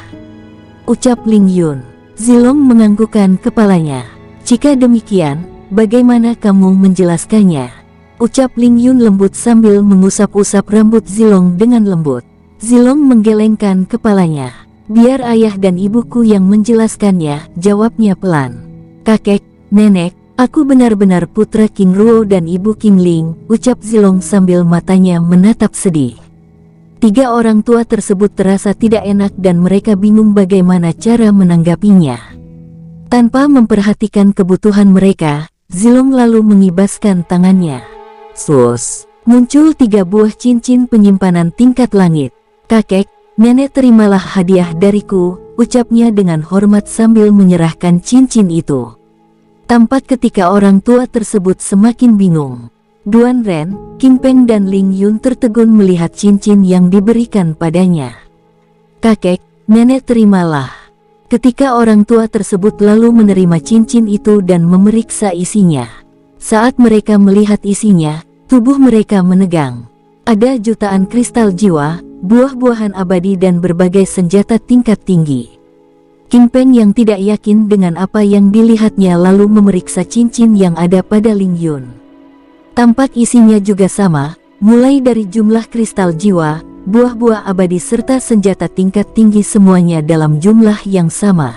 ucap Ling Yun. Zilong menganggukkan kepalanya. "Jika demikian, bagaimana kamu menjelaskannya?" ucap Ling Yun lembut sambil mengusap-usap rambut Zilong dengan lembut. Zilong menggelengkan kepalanya. "Biar ayah dan ibuku yang menjelaskannya," jawabnya pelan. "Kakek, nenek, aku benar-benar putra King Ruo dan ibu King Ling," ucap Zilong sambil matanya menatap sedih. Tiga orang tua tersebut terasa tidak enak dan mereka bingung bagaimana cara menanggapinya. Tanpa memperhatikan kebutuhan mereka, Zilong lalu mengibaskan tangannya. Sus, muncul 3 buah cincin penyimpanan tingkat langit. "Kakek, nenek, terimalah hadiah dariku," ucapnya dengan hormat sambil menyerahkan cincin itu. Tampak ketika orang tua tersebut semakin bingung. Duan Ren, King Peng dan Ling Yun tertegun melihat cincin yang diberikan padanya. "Kakek, nenek, terimalah." Ketika orang tua tersebut lalu menerima cincin itu dan memeriksa isinya. Saat mereka melihat isinya, tubuh mereka menegang. Ada jutaan kristal jiwa, buah-buahan abadi dan berbagai senjata tingkat tinggi. King Peng yang tidak yakin dengan apa yang dilihatnya lalu memeriksa cincin yang ada pada Ling Yun. Tampak isinya juga sama, mulai dari jumlah kristal jiwa, buah-buah abadi serta senjata tingkat tinggi, semuanya dalam jumlah yang sama.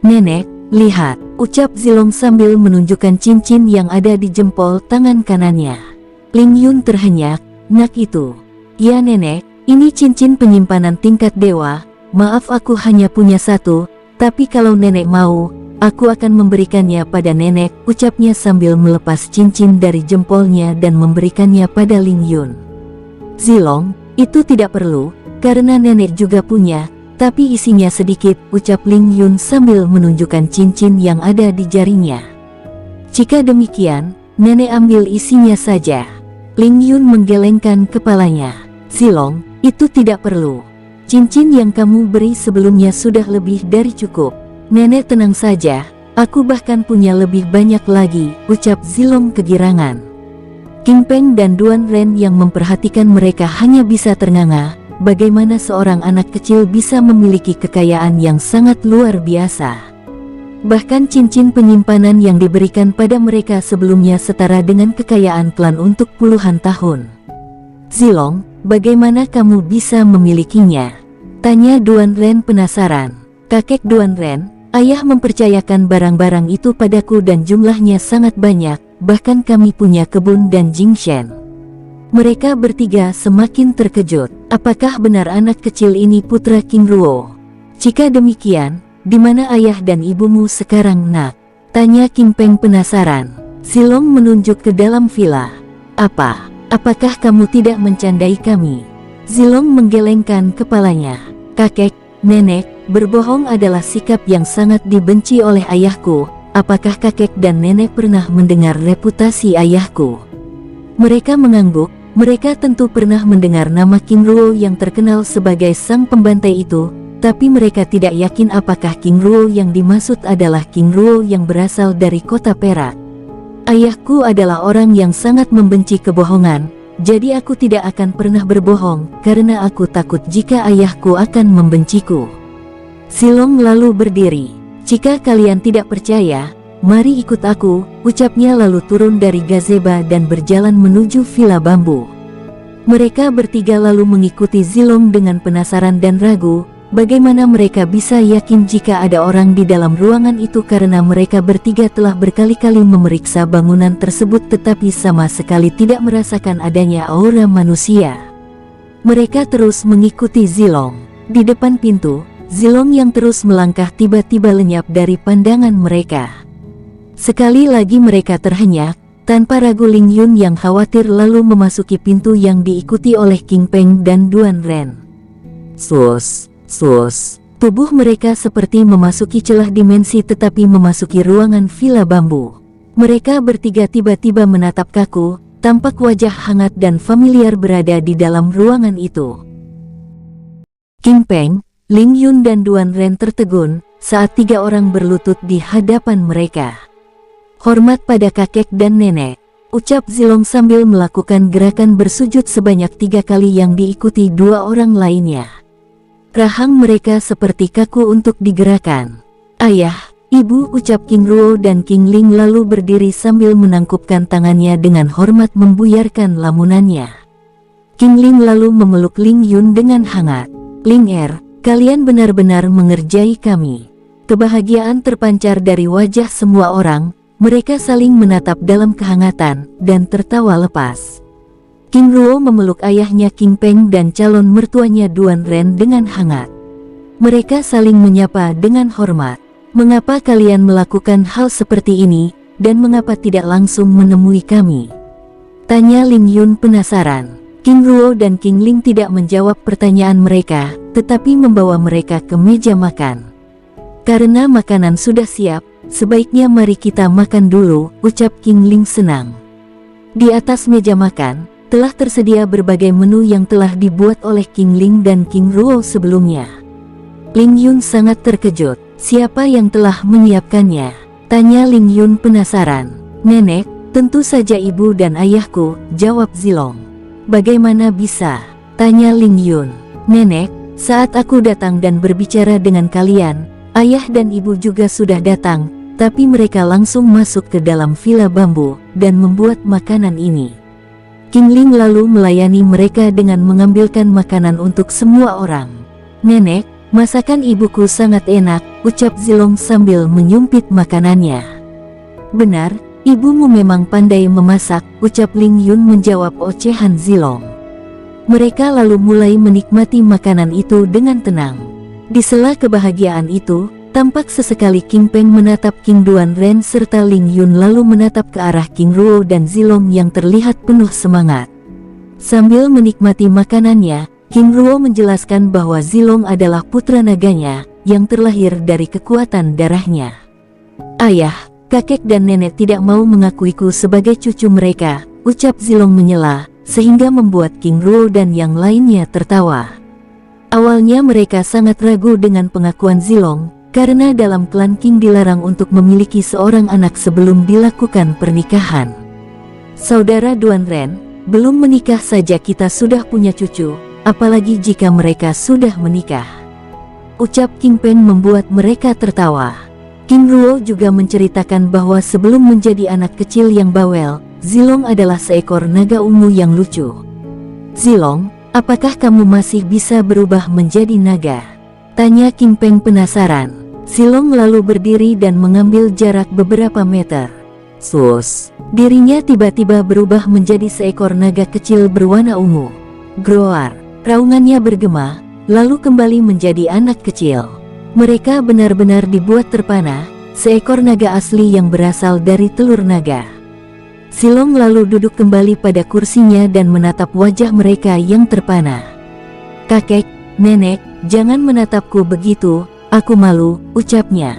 "Nenek, lihat," ucap Zilong sambil menunjukkan cincin yang ada di jempol tangan kanannya. Ling Yun terhenyak. "Nak, itu?" "Ya nenek, ini cincin penyimpanan tingkat dewa. Maaf, aku hanya punya 1, tapi kalau nenek mau, aku akan memberikannya pada nenek," ucapnya sambil melepas cincin dari jempolnya dan memberikannya pada Ling Yun. "Zilong, itu tidak perlu, karena nenek juga punya, tapi isinya sedikit," ucap Ling Yun sambil menunjukkan cincin yang ada di jarinya. "Jika demikian, nenek ambil isinya saja." Ling Yun menggelengkan kepalanya. "Zilong, itu tidak perlu. Cincin yang kamu beri sebelumnya sudah lebih dari cukup. Nenek tenang saja, aku bahkan punya lebih banyak lagi," ucap Zilong kegirangan. King Peng dan Duan Ren yang memperhatikan mereka hanya bisa ternganga. bagaimana seorang anak kecil bisa memiliki kekayaan yang sangat luar biasa. Bahkan cincin penyimpanan yang diberikan pada mereka sebelumnya setara dengan kekayaan klan untuk puluhan tahun. Zilong, bagaimana kamu bisa memilikinya? Tanya Duan Ren penasaran. Kakek Duan Ren, ayah mempercayakan barang-barang itu padaku dan jumlahnya sangat banyak, bahkan kami punya kebun dan Jingshen. Mereka bertiga semakin terkejut. Apakah benar anak kecil ini putra King Ruo? Jika demikian, di mana ayah dan ibumu sekarang, nak? Tanya King Peng penasaran. Zilong menunjuk ke dalam villa. Apakah kamu tidak mencandai kami? Zilong menggelengkan kepalanya. Kakek, nenek, berbohong adalah sikap yang sangat dibenci oleh ayahku. Apakah kakek dan nenek pernah mendengar reputasi ayahku? Mereka mengangguk. Mereka tentu pernah mendengar nama King Ruo yang terkenal sebagai sang pembantai itu, tapi mereka tidak yakin apakah King Ruo yang dimaksud adalah King Ruo yang berasal dari kota Perak. Ayahku adalah orang yang sangat membenci kebohongan, jadi aku tidak akan pernah berbohong karena aku takut jika ayahku akan membenciku. Zilong lalu berdiri. Jika kalian tidak percaya, mari ikut aku, ucapnya lalu turun dari gazebo dan berjalan menuju villa bambu. Mereka bertiga lalu mengikuti Zilong dengan penasaran dan ragu. Bagaimana mereka bisa yakin jika ada orang di dalam ruangan itu karena mereka bertiga telah berkali-kali memeriksa bangunan tersebut tetapi sama sekali tidak merasakan adanya aura manusia. Mereka terus mengikuti Zilong. Di depan pintu, Zilong yang terus melangkah tiba-tiba lenyap dari pandangan mereka. Sekali lagi mereka terhenyak, tanpa ragu Ling Yun yang khawatir lalu memasuki pintu yang diikuti oleh King Peng dan Duan Ren. Sus. Tubuh mereka seperti memasuki celah dimensi tetapi memasuki ruangan villa bambu. Mereka bertiga tiba-tiba menatap kaku, tampak wajah hangat dan familiar berada di dalam ruangan itu. King Peng, Ling Yun dan Duan Ren tertegun saat tiga orang berlutut di hadapan mereka. Hormat pada kakek dan nenek, ucap Zilong sambil melakukan gerakan bersujud sebanyak 3 kali yang diikuti 2 orang lainnya. Rahang mereka seperti kaku untuk digerakkan. Ayah, ibu, ucap King Ruo dan King Ling lalu berdiri sambil menangkupkan tangannya dengan hormat membuyarkan lamunannya. King Ling lalu memeluk Ling Yun dengan hangat. Ling kalian benar-benar mengerjai kami. Kebahagiaan terpancar dari wajah semua orang, mereka saling menatap dalam kehangatan dan tertawa lepas. King Ruo memeluk ayahnya King Peng dan calon mertuanya Duan Ren dengan hangat. Mereka saling menyapa dengan hormat. Mengapa kalian melakukan hal seperti ini, dan mengapa tidak langsung menemui kami? Tanya Ling Yun penasaran. King Ruo dan King Ling tidak menjawab pertanyaan mereka, tetapi membawa mereka ke meja makan. Karena makanan sudah siap, sebaiknya mari kita makan dulu, ucap King Ling senang. Di atas meja makan, telah tersedia berbagai menu yang telah dibuat oleh King Ling dan King Ruo sebelumnya. Ling Yun sangat terkejut. Siapa yang telah menyiapkannya? Tanya Ling Yun penasaran. Nenek, tentu saja ibu dan ayahku, jawab Zilong. Bagaimana bisa? Tanya Ling Yun. Nenek, saat aku datang dan berbicara dengan kalian, ayah dan ibu juga sudah datang, tapi mereka langsung masuk ke dalam villa bambu dan membuat makanan ini. King Ling lalu melayani mereka dengan mengambilkan makanan untuk semua orang. Nenek, masakan ibuku sangat enak, ucap Zilong sambil menyumpit makanannya. Benar, ibumu memang pandai memasak, ucap Ling Yun menjawab ocehan Zilong. Mereka lalu mulai menikmati makanan itu dengan tenang. Di sela kebahagiaan itu, tampak sesekali King Peng menatap King Duan Ren serta Ling Yun lalu menatap ke arah King Ruo dan Zilong yang terlihat penuh semangat. Sambil menikmati makanannya, King Ruo menjelaskan bahwa Zilong adalah putra naganya yang terlahir dari kekuatan darahnya. Ayah, kakek dan nenek tidak mau mengakuiku sebagai cucu mereka, ucap Zilong menyela, sehingga membuat King Ruo dan yang lainnya tertawa. Awalnya mereka sangat ragu dengan pengakuan Zilong, karena dalam klan King dilarang untuk memiliki seorang anak sebelum dilakukan pernikahan. Saudara Duan Ren, belum menikah saja kita sudah punya cucu, apalagi jika mereka sudah menikah. Ucap King Peng membuat mereka tertawa. King Ruo juga menceritakan bahwa sebelum menjadi anak kecil yang bawel, Zilong adalah seekor naga ungu yang lucu. "Zilong, apakah kamu masih bisa berubah menjadi naga?" tanya King Peng penasaran. Zilong lalu berdiri dan mengambil jarak beberapa meter. Sus, dirinya tiba-tiba berubah menjadi seekor naga kecil berwarna ungu. Groar, raungannya bergema, lalu kembali menjadi anak kecil. Mereka benar-benar dibuat terpana, seekor naga asli yang berasal dari telur naga. Zilong lalu duduk kembali pada kursinya dan menatap wajah mereka yang terpana. "Kakek, nenek, jangan menatapku begitu, aku malu," ucapnya.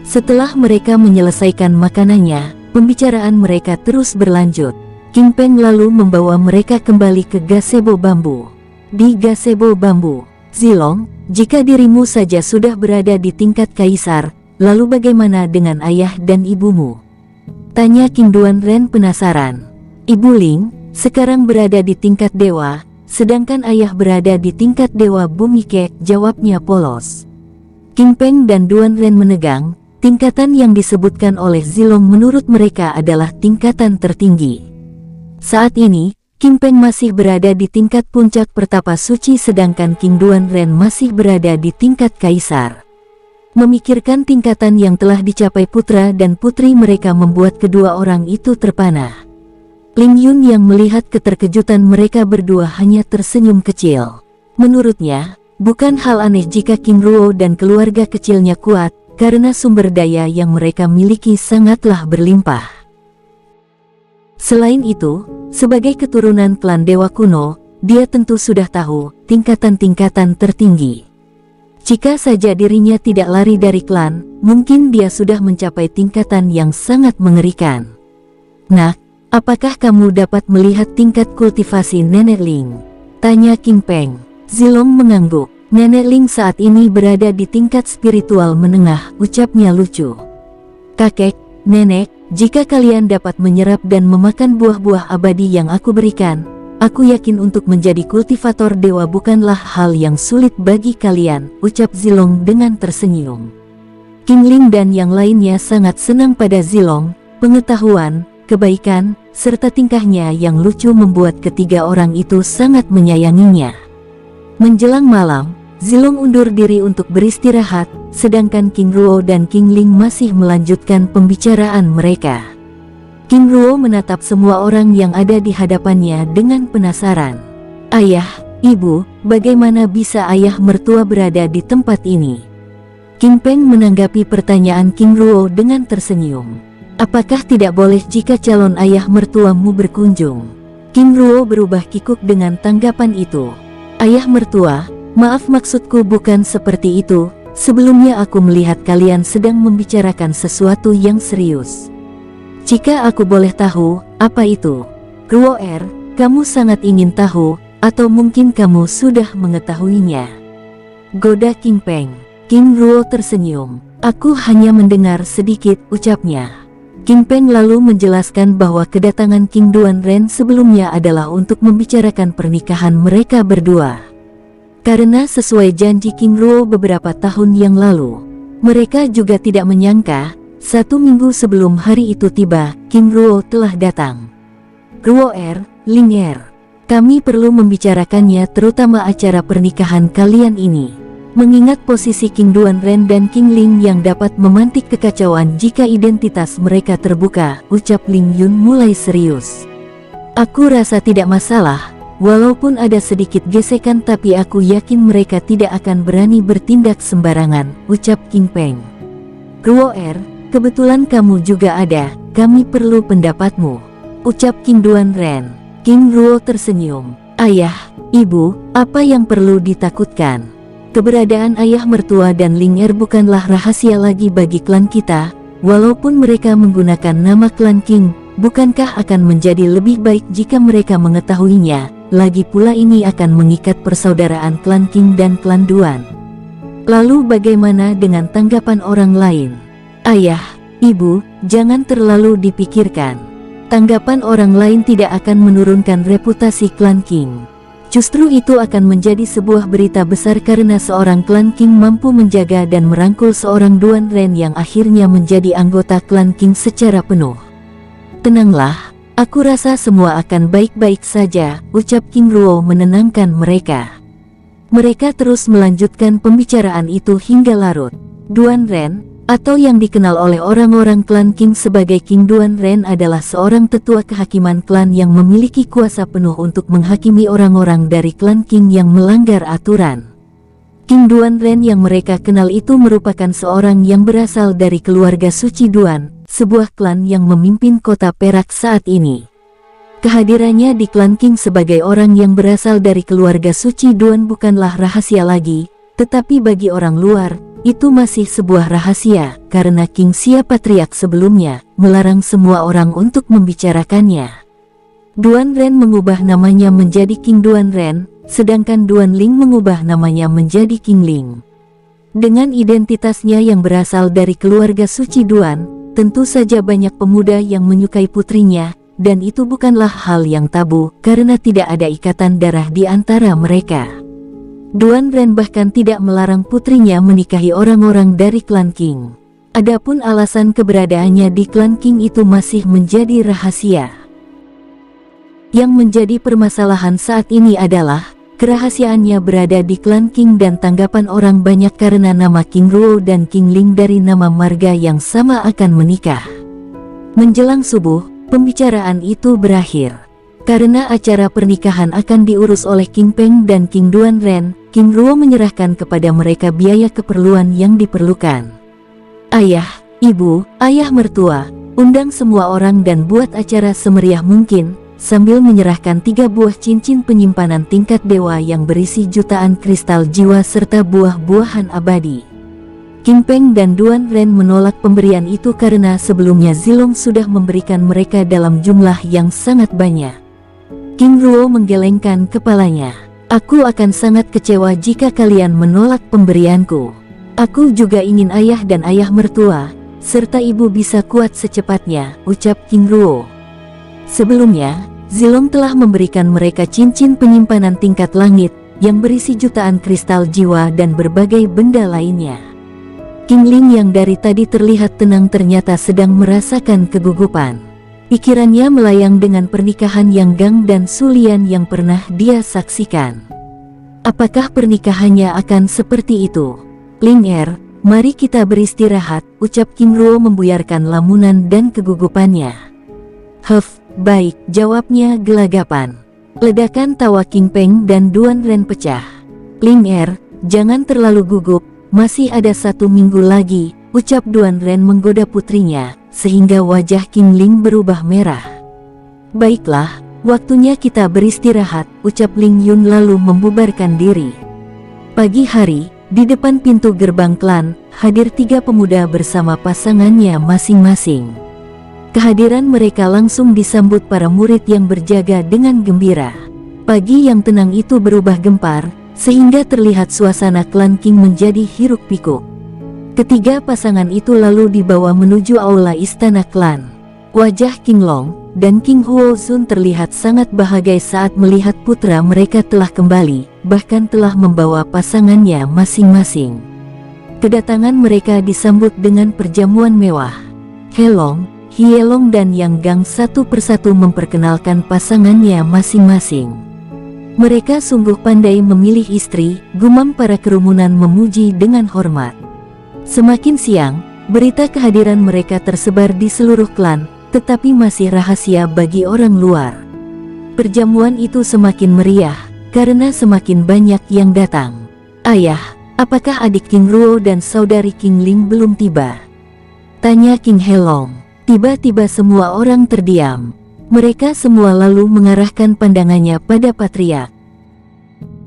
Setelah mereka menyelesaikan makanannya, pembicaraan mereka terus berlanjut. King Peng lalu membawa mereka kembali ke gazebo bambu. Di gazebo bambu, "Zilong, jika dirimu saja sudah berada di tingkat kaisar, lalu bagaimana dengan ayah dan ibumu?" tanya King Duanren penasaran. "Ibu Ling sekarang berada di tingkat dewa, sedangkan ayah berada di tingkat dewa bumi kek," jawabnya polos. King Peng dan Duanren menegang. Tingkatan yang disebutkan oleh Zilong menurut mereka adalah tingkatan tertinggi. Saat ini, King Peng masih berada di tingkat puncak pertapa suci sedangkan King Duanren masih berada di tingkat kaisar. Memikirkan tingkatan yang telah dicapai putra dan putri mereka membuat kedua orang itu terpana. Ling Yun yang melihat keterkejutan mereka berdua hanya tersenyum kecil. Menurutnya, bukan hal aneh jika King Ruo dan keluarga kecilnya kuat, karena sumber daya yang mereka miliki sangatlah berlimpah. Selain itu, sebagai keturunan klan dewa kuno, dia tentu sudah tahu tingkatan-tingkatan tertinggi. Jika saja dirinya tidak lari dari klan, mungkin dia sudah mencapai tingkatan yang sangat mengerikan. "Nah, apakah kamu dapat melihat tingkat kultivasi Nenek Ling?" tanya King Peng. Zilong mengangguk. "Nenek Ling saat ini berada di tingkat spiritual menengah," ucapnya lucu. "Kakek, nenek, jika kalian dapat menyerap dan memakan buah-buah abadi yang aku berikan, aku yakin untuk menjadi kultivator dewa bukanlah hal yang sulit bagi kalian," ucap Zilong dengan tersenyum. King Ling dan yang lainnya sangat senang pada Zilong. Pengetahuan, kebaikan, serta tingkahnya yang lucu membuat ketiga orang itu sangat menyayanginya. Menjelang malam, Zilong undur diri untuk beristirahat, sedangkan King Ruo dan King Ling masih melanjutkan pembicaraan mereka. King Ruo menatap semua orang yang ada di hadapannya dengan penasaran. "Ayah, ibu, bagaimana bisa ayah mertua berada di tempat ini?" King Peng menanggapi pertanyaan King Ruo dengan tersenyum. "Apakah tidak boleh jika calon ayah mertuamu berkunjung?" King Ruo berubah kikuk dengan tanggapan itu. "Ayah mertua, maaf maksudku bukan seperti itu, sebelumnya aku melihat kalian sedang membicarakan sesuatu yang serius. Jika aku boleh tahu, apa itu?" "Ruo kamu sangat ingin tahu, atau mungkin kamu sudah mengetahuinya?" goda King Peng. King Ruo tersenyum. "Aku hanya mendengar sedikit," ucapnya. King Peng lalu menjelaskan bahwa kedatangan King Duanren sebelumnya adalah untuk membicarakan pernikahan mereka berdua. Karena sesuai janji King Ruo beberapa tahun yang lalu, mereka juga tidak menyangka, 1 minggu sebelum hari itu tiba, King Ruo telah datang. "Ruo Ling kami perlu membicarakannya terutama acara pernikahan kalian ini. Mengingat posisi King Duanren dan King Ling yang dapat memantik kekacauan jika identitas mereka terbuka," ucap Ling Yun mulai serius. "Aku rasa tidak masalah, walaupun ada sedikit gesekan tapi aku yakin mereka tidak akan berani bertindak sembarangan," ucap King Peng. "Ruo kebetulan kamu juga ada, kami perlu pendapatmu," ucap King Duanren. King Ruo tersenyum. "Ayah, ibu, apa yang perlu ditakutkan? Keberadaan ayah mertua dan Ling bukanlah rahasia lagi bagi klan kita, walaupun mereka menggunakan nama klan King, bukankah akan menjadi lebih baik jika mereka mengetahuinya, lagi pula ini akan mengikat persaudaraan klan King dan klan Duan. Lalu bagaimana dengan tanggapan orang lain? Ayah, ibu, jangan terlalu dipikirkan. Tanggapan orang lain tidak akan menurunkan reputasi klan King. Justru itu akan menjadi sebuah berita besar karena seorang klan King mampu menjaga dan merangkul seorang Duan Ren yang akhirnya menjadi anggota klan King secara penuh. Tenanglah, aku rasa semua akan baik-baik saja, ucap King Ruo menenangkan mereka. Mereka terus melanjutkan pembicaraan itu hingga larut. Duan Ren, atau yang dikenal oleh orang-orang klan King sebagai King Duan Ren adalah seorang tetua kehakiman klan yang memiliki kuasa penuh untuk menghakimi orang-orang dari klan King yang melanggar aturan. King Duan Ren yang mereka kenal itu merupakan seorang yang berasal dari keluarga suci Duan, sebuah klan yang memimpin kota Perak saat ini. Kehadirannya di klan King sebagai orang yang berasal dari keluarga suci Duan bukanlah rahasia lagi, tetapi bagi orang luar, itu masih sebuah rahasia, karena King Xia Patriark sebelumnya melarang semua orang untuk membicarakannya. Duan Ren mengubah namanya menjadi King Duan Ren, sedangkan Duan Ling mengubah namanya menjadi King Ling. Dengan identitasnya yang berasal dari keluarga suci Duan, tentu saja banyak pemuda yang menyukai putrinya, dan itu bukanlah hal yang tabu, karena tidak ada ikatan darah di antara mereka. Duan Ren bahkan tidak melarang putrinya menikahi orang-orang dari klan King. Adapun alasan keberadaannya di klan King itu masih menjadi rahasia. Yang menjadi permasalahan saat ini adalah, kerahasiaannya berada di klan King dan tanggapan orang banyak karena nama King Ruo dan King Ling dari nama marga yang sama akan menikah. Menjelang subuh, pembicaraan itu berakhir. Karena acara pernikahan akan diurus oleh King Peng dan King Duan Ren, King Ruo menyerahkan kepada mereka biaya keperluan yang diperlukan. Ayah, ibu, ayah mertua, undang semua orang dan buat acara semeriah mungkin, sambil menyerahkan 3 buah cincin penyimpanan tingkat dewa yang berisi jutaan kristal jiwa serta buah-buahan abadi. King Peng dan Duan Ren menolak pemberian itu karena sebelumnya Zilong sudah memberikan mereka dalam jumlah yang sangat banyak. King Ruo menggelengkan kepalanya. Aku akan sangat kecewa jika kalian menolak pemberianku. Aku juga ingin ayah dan ayah mertua, serta ibu bisa kuat secepatnya, ucap King Ruo. Sebelumnya, Zilong telah memberikan mereka cincin penyimpanan tingkat langit, yang berisi jutaan kristal jiwa dan berbagai benda lainnya. King Ling yang dari tadi terlihat tenang ternyata sedang merasakan kegugupan. Pikirannya melayang dengan pernikahan Yang Gang dan Sulian yang pernah dia saksikan. Apakah pernikahannya akan seperti itu? Ling mari kita beristirahat, ucap King Ruo membuyarkan lamunan dan kegugupannya. Baik, jawabnya gelagapan. Ledakan tawa King Peng dan Duan Ren pecah. Ling jangan terlalu gugup, masih ada 1 minggu lagi, ucap Duan Ren menggoda putrinya, sehingga wajah King Ling berubah merah. Baiklah, waktunya kita beristirahat, ucap Ling Yun lalu membubarkan diri. Pagi hari, di depan pintu gerbang klan, hadir 3 pemuda bersama pasangannya masing-masing. Kehadiran mereka langsung disambut para murid yang berjaga dengan gembira. Pagi yang tenang itu berubah gempar, sehingga terlihat suasana klan King menjadi hiruk-pikuk. Ketiga pasangan itu lalu dibawa menuju aula istana klan. Wajah King Long dan King Huo Zun terlihat sangat bahagia saat melihat putra mereka telah kembali, bahkan telah membawa pasangannya masing-masing. Kedatangan mereka disambut dengan perjamuan mewah. Helong, Hielong dan Yang Gang satu persatu memperkenalkan pasangannya masing-masing. Mereka sungguh pandai memilih istri, gumam para kerumunan memuji dengan hormat. Semakin siang, berita kehadiran mereka tersebar di seluruh klan, tetapi masih rahasia bagi orang luar. Perjamuan itu semakin meriah, karena semakin banyak yang datang. Ayah, apakah adik King Ruo dan saudari King Ling belum tiba? Tanya King Helong. Tiba-tiba semua orang terdiam. Mereka semua lalu mengarahkan pandangannya pada Patriark.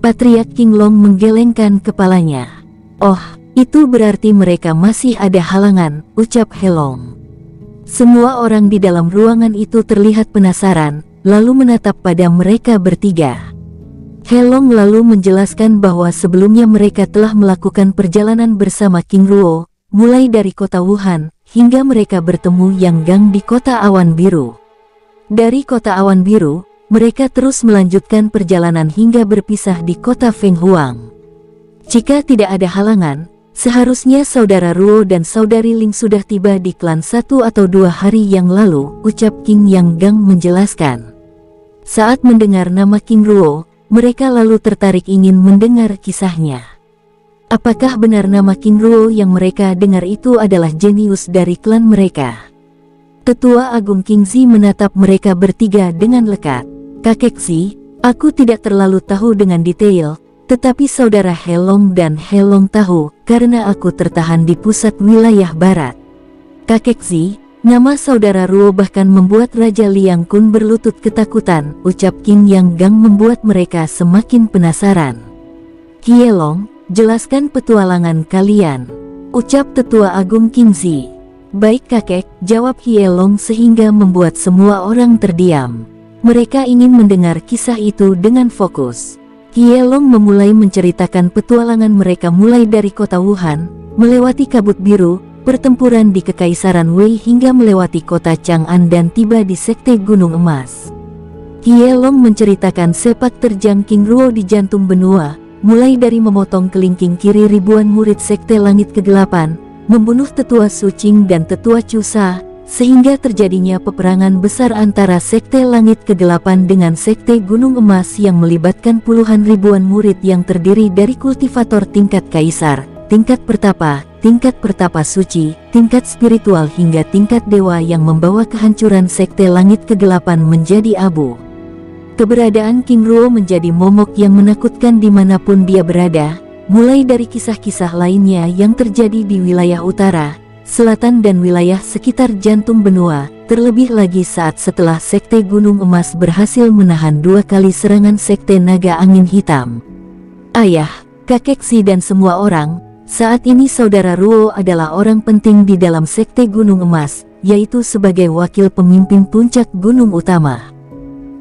Patriark King Long menggelengkan kepalanya. Oh, itu berarti mereka masih ada halangan, ucap Helong. Semua orang di dalam ruangan itu terlihat penasaran, lalu menatap pada mereka bertiga. Helong lalu menjelaskan bahwa sebelumnya mereka telah melakukan perjalanan bersama King Ruo, mulai dari kota Wuhan, hingga mereka bertemu Yang Gang di kota Awan Biru. Dari kota Awan Biru, mereka terus melanjutkan perjalanan hingga berpisah di kota Feng Huang. Jika tidak ada halangan, seharusnya saudara Ruo dan saudari Ling sudah tiba di klan 1 atau 2 hari yang lalu, ucap King Yang Gang menjelaskan. Saat mendengar nama King Ruo, mereka lalu tertarik ingin mendengar kisahnya. Apakah benar nama King Ruo yang mereka dengar itu adalah jenius dari klan mereka? Tetua Agung King Zi menatap mereka bertiga dengan lekat. Kakek Zi, aku tidak terlalu tahu dengan detail, tetapi saudara Helong dan Helong tahu, karena aku tertahan di pusat wilayah barat. Kakek Zi, nama saudara Ruo bahkan membuat Raja Liang Kun berlutut ketakutan, ucap King Yang Gang membuat mereka semakin penasaran. Hielong, jelaskan petualangan kalian, ucap Tetua Agung King Zi. Baik kakek, jawab Hielong sehingga membuat semua orang terdiam. Mereka ingin mendengar kisah itu dengan fokus. Hielong memulai menceritakan petualangan mereka mulai dari kota Wuhan, melewati Kabut Biru, pertempuran di Kekaisaran Wei hingga melewati kota Chang'an dan tiba di Sekte Gunung Emas. Hielong menceritakan sepak terjang King Ruo di jantung benua, mulai dari memotong kelingking kiri ribuan murid Sekte Langit Kegelapan, membunuh Tetua Sucing dan Tetua Chusa, sehingga terjadinya peperangan besar antara Sekte Langit Kegelapan dengan Sekte Gunung Emas yang melibatkan puluhan ribuan murid yang terdiri dari kultivator tingkat kaisar, tingkat pertapa suci, tingkat spiritual hingga tingkat dewa yang membawa kehancuran Sekte Langit Kegelapan menjadi abu. Keberadaan King Ruo menjadi momok yang menakutkan dimanapun dia berada, mulai dari kisah-kisah lainnya yang terjadi di wilayah utara, selatan dan wilayah sekitar jantung benua, terlebih lagi saat setelah Sekte Gunung Emas berhasil menahan 2 kali serangan Sekte Naga Angin Hitam. Ayah, kakek Zi dan semua orang, saat ini saudara Ruo adalah orang penting di dalam Sekte Gunung Emas, yaitu sebagai wakil pemimpin puncak gunung utama.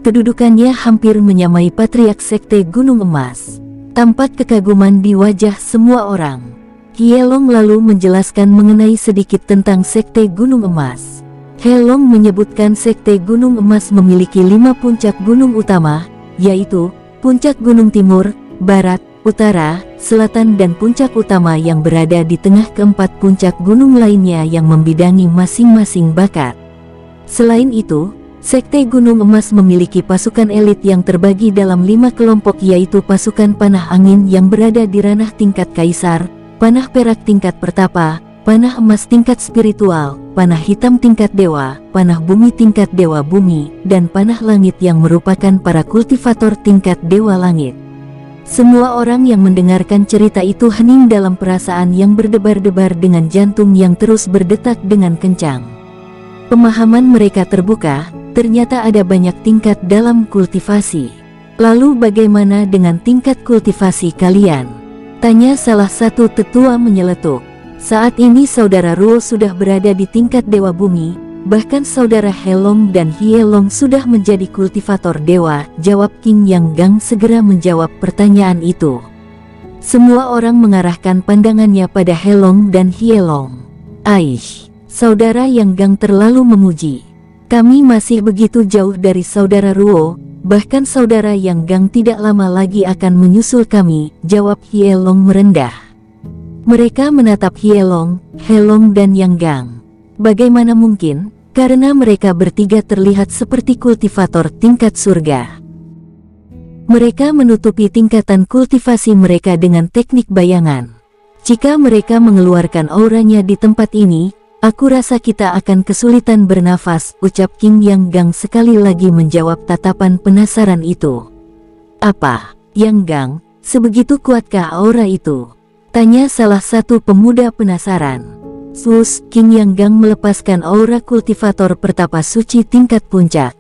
Kedudukannya hampir menyamai Patriark Sekte Gunung Emas. Tampak kekaguman di wajah semua orang. Hielong lalu menjelaskan mengenai sedikit tentang Sekte Gunung Emas. Helong menyebutkan Sekte Gunung Emas memiliki 5 puncak gunung utama, yaitu Puncak Gunung Timur, Barat, Utara, Selatan dan puncak utama yang berada di tengah keempat puncak gunung lainnya yang membidangi masing-masing bakat. Selain itu, Sekte Gunung Emas memiliki pasukan elit yang terbagi dalam 5 kelompok, yaitu pasukan panah angin yang berada di ranah tingkat kaisar, panah perak tingkat pertapa, panah emas tingkat spiritual, panah hitam tingkat dewa, panah bumi tingkat dewa bumi, dan panah langit yang merupakan para kultivator tingkat dewa langit. Semua orang yang mendengarkan cerita itu hening dalam perasaan yang berdebar-debar dengan jantung yang terus berdetak dengan kencang. Pemahaman mereka terbuka. Ternyata ada banyak tingkat dalam kultivasi. Lalu bagaimana dengan tingkat kultivasi kalian? Tanya salah satu tetua menyeletuk. Saat ini saudara Ruo sudah berada di tingkat dewa bumi, bahkan saudara Helong dan Hielong sudah menjadi kultivator dewa, jawab King Yang Gang segera menjawab pertanyaan itu. Semua orang mengarahkan pandangannya pada Helong dan Hielong. Aish, saudara Yang Gang terlalu memuji. Kami masih begitu jauh dari saudara Ruo, bahkan saudara Yang Gang tidak lama lagi akan menyusul kami, jawab Hielong merendah. Mereka menatap Hielong, Helong dan Yang Gang. Bagaimana mungkin? Karena mereka bertiga terlihat seperti kultivator tingkat surga. Mereka menutupi tingkatan kultivasi mereka dengan teknik bayangan. Jika mereka mengeluarkan auranya di tempat ini, aku rasa kita akan kesulitan bernafas, ucap King Yang Gang sekali lagi menjawab tatapan penasaran itu. Apa, Yang Gang, sebegitu kuatkah aura itu? Tanya salah satu pemuda penasaran. Sus, King Yang Gang melepaskan aura kultivator pertapa suci tingkat puncak.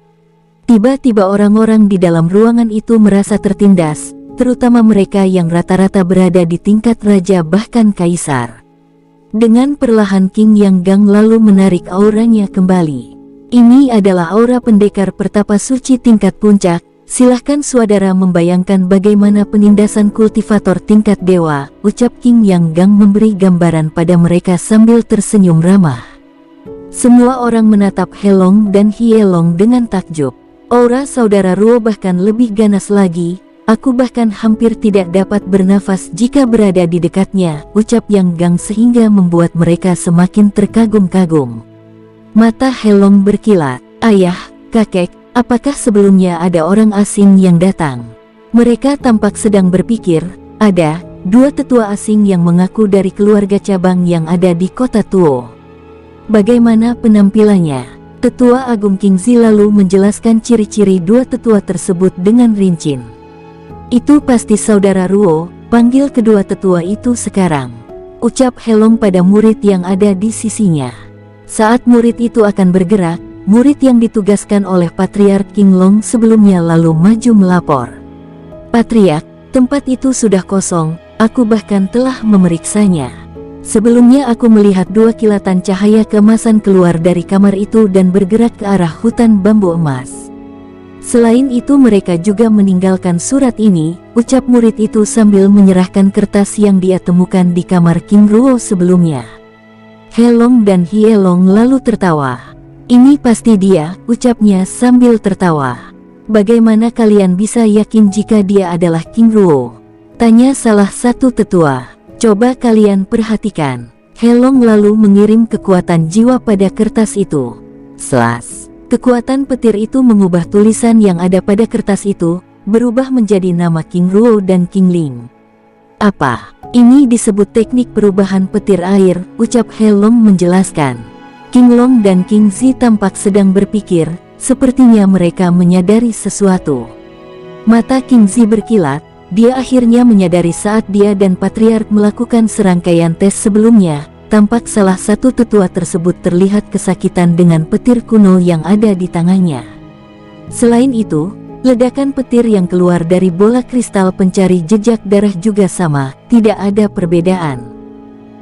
Tiba-tiba orang-orang di dalam ruangan itu merasa tertindas, terutama mereka yang rata-rata berada di tingkat raja bahkan kaisar. Dengan perlahan King Yang Gang lalu menarik auranya kembali. Ini adalah aura pendekar pertapa suci tingkat puncak. Silahkan saudara membayangkan bagaimana penindasan kultivator tingkat dewa, ucap King Yang Gang memberi gambaran pada mereka sambil tersenyum ramah. Semua orang menatap Helong dan Hielong dengan takjub. Aura saudara Ruo bahkan lebih ganas lagi. Aku bahkan hampir tidak dapat bernafas jika berada di dekatnya, ucap Yang Gang sehingga membuat mereka semakin terkagum-kagum. Mata Helong berkilat. Ayah, kakek, apakah sebelumnya ada orang asing yang datang? Mereka tampak sedang berpikir. Ada 2 tetua asing yang mengaku dari keluarga cabang yang ada di kota Tuo. Bagaimana penampilannya? Tetua Agung Kingzi lalu menjelaskan ciri-ciri 2 tetua tersebut dengan rinci. Itu pasti saudara Ruo, panggil kedua tetua itu sekarang, ucap Helong pada murid yang ada di sisinya. Saat murid itu akan bergerak, murid yang ditugaskan oleh Patriark King Long sebelumnya lalu maju melapor. Patriark, tempat itu sudah kosong, aku bahkan telah memeriksanya. Sebelumnya aku melihat 2 kilatan cahaya keemasan keluar dari kamar itu dan bergerak ke arah hutan bambu emas. Selain itu mereka juga meninggalkan surat ini, ucap murid itu sambil menyerahkan kertas yang dia temukan di kamar King Ruo sebelumnya. Helong dan Hielong lalu tertawa. Ini pasti dia, ucapnya sambil tertawa. Bagaimana kalian bisa yakin jika dia adalah King Ruo? Tanya salah satu tetua. Coba kalian perhatikan. Helong lalu mengirim kekuatan jiwa pada kertas itu. Selas. Kekuatan petir itu mengubah tulisan yang ada pada kertas itu, berubah menjadi nama King Ruo dan King Ling. Apa? Ini disebut teknik perubahan petir air, ucap Helong menjelaskan. King Long dan King Zi tampak sedang berpikir, sepertinya mereka menyadari sesuatu. Mata King Zi berkilat, dia akhirnya menyadari saat dia dan Patriark melakukan serangkaian tes sebelumnya. Tampak salah satu tetua tersebut terlihat kesakitan dengan petir kuno yang ada di tangannya. Selain itu, ledakan petir yang keluar dari bola kristal pencari jejak darah juga sama, tidak ada perbedaan.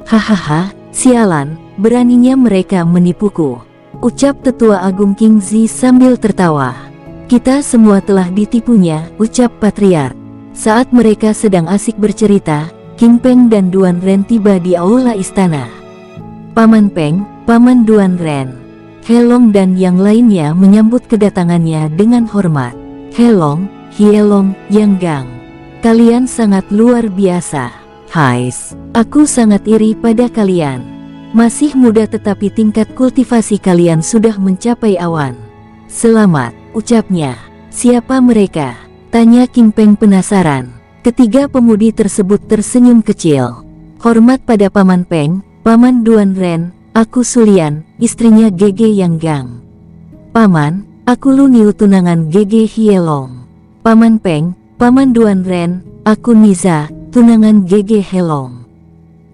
Hahaha, sialan, beraninya mereka menipuku, ucap tetua Agung King Zi sambil tertawa. Kita semua telah ditipunya, ucap Patriark. Saat mereka sedang asik bercerita, King Peng dan Duan Ren tiba di aula istana. Paman Peng, Paman Duan Ren, Helong dan yang lainnya menyambut kedatangannya dengan hormat. Helong, Hielong, Yang Gang, kalian sangat luar biasa. Hais, aku sangat iri pada kalian. Masih muda tetapi tingkat kultivasi kalian sudah mencapai awan. Selamat, ucapnya. Siapa mereka? Tanya King Peng penasaran. Ketiga pemudi tersebut tersenyum kecil. Hormat pada Paman Peng, Paman Duan Ren, aku Sulian, istrinya Gege Yang Gang. Paman, aku Lu Niu tunangan Gege Hielong. Paman Peng, Paman Duan Ren, aku Niza, tunangan Gege Helong.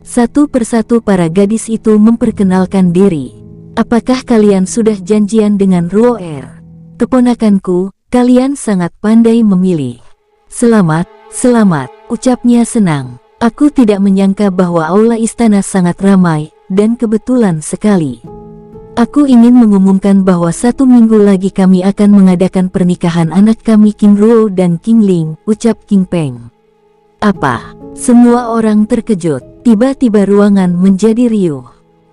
Satu persatu para gadis itu memperkenalkan diri. Apakah kalian sudah janjian dengan Ruo Er? Keponakanku, kalian sangat pandai memilih. Selamat. Selamat, ucapnya senang. Aku tidak menyangka bahwa aula istana sangat ramai, dan kebetulan sekali. Aku ingin mengumumkan bahwa 1 minggu lagi kami akan mengadakan pernikahan anak kami King Ruo dan King Ling, ucap King Peng. Apa? Semua orang terkejut, tiba-tiba ruangan menjadi riuh.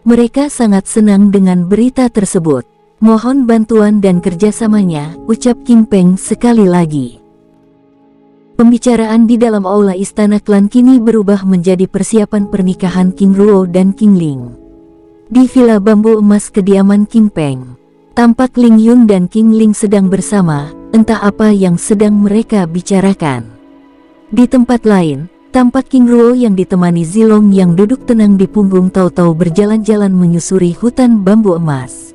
Mereka sangat senang dengan berita tersebut. Mohon bantuan dan kerjasamanya, ucap King Peng sekali lagi. Pembicaraan di dalam aula istana klan kini berubah menjadi persiapan pernikahan King Ruo dan King Ling. Di villa bambu emas kediaman King Peng, tampak Ling Yun dan King Ling sedang bersama, entah apa yang sedang mereka bicarakan. Di tempat lain, tampak King Ruo yang ditemani Zilong yang duduk tenang di punggung tahu-tahu berjalan-jalan menyusuri hutan bambu emas.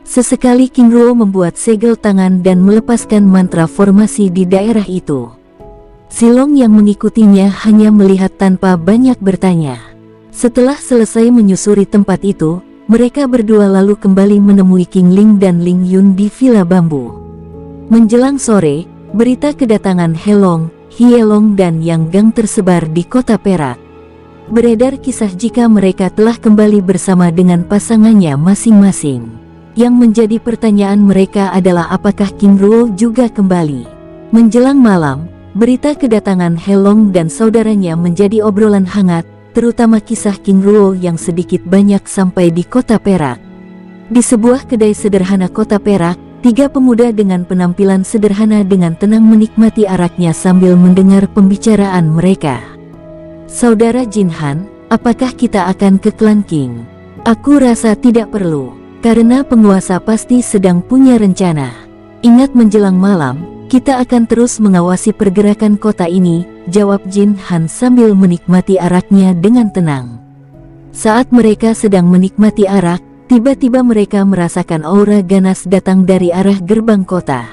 Sesekali King Ruo membuat segel tangan dan melepaskan mantra formasi di daerah itu. Zilong yang mengikutinya hanya melihat tanpa banyak bertanya. Setelah selesai menyusuri tempat itu, mereka berdua lalu kembali menemui King Ling dan Ling Yun di villa bambu. Menjelang sore, berita kedatangan Helong, Hielong dan Yang Gang tersebar di kota Perak. Beredar kisah jika mereka telah kembali bersama dengan pasangannya masing-masing. Yang menjadi pertanyaan mereka adalah apakah King Ruo juga kembali. Menjelang malam, berita kedatangan Helong dan saudaranya menjadi obrolan hangat, terutama kisah King Ruo yang sedikit banyak sampai di kota Perak. Di sebuah kedai sederhana kota Perak, Tiga pemuda dengan penampilan sederhana dengan tenang menikmati araknya sambil mendengar pembicaraan mereka. Saudara Jinhan, apakah kita akan ke klan King? Aku rasa tidak perlu, karena penguasa pasti sedang punya rencana. Ingat menjelang malam, kita akan terus mengawasi pergerakan kota ini, jawab Jinhan sambil menikmati araknya dengan tenang. Saat mereka sedang menikmati arak, tiba-tiba mereka merasakan aura ganas datang dari arah gerbang kota.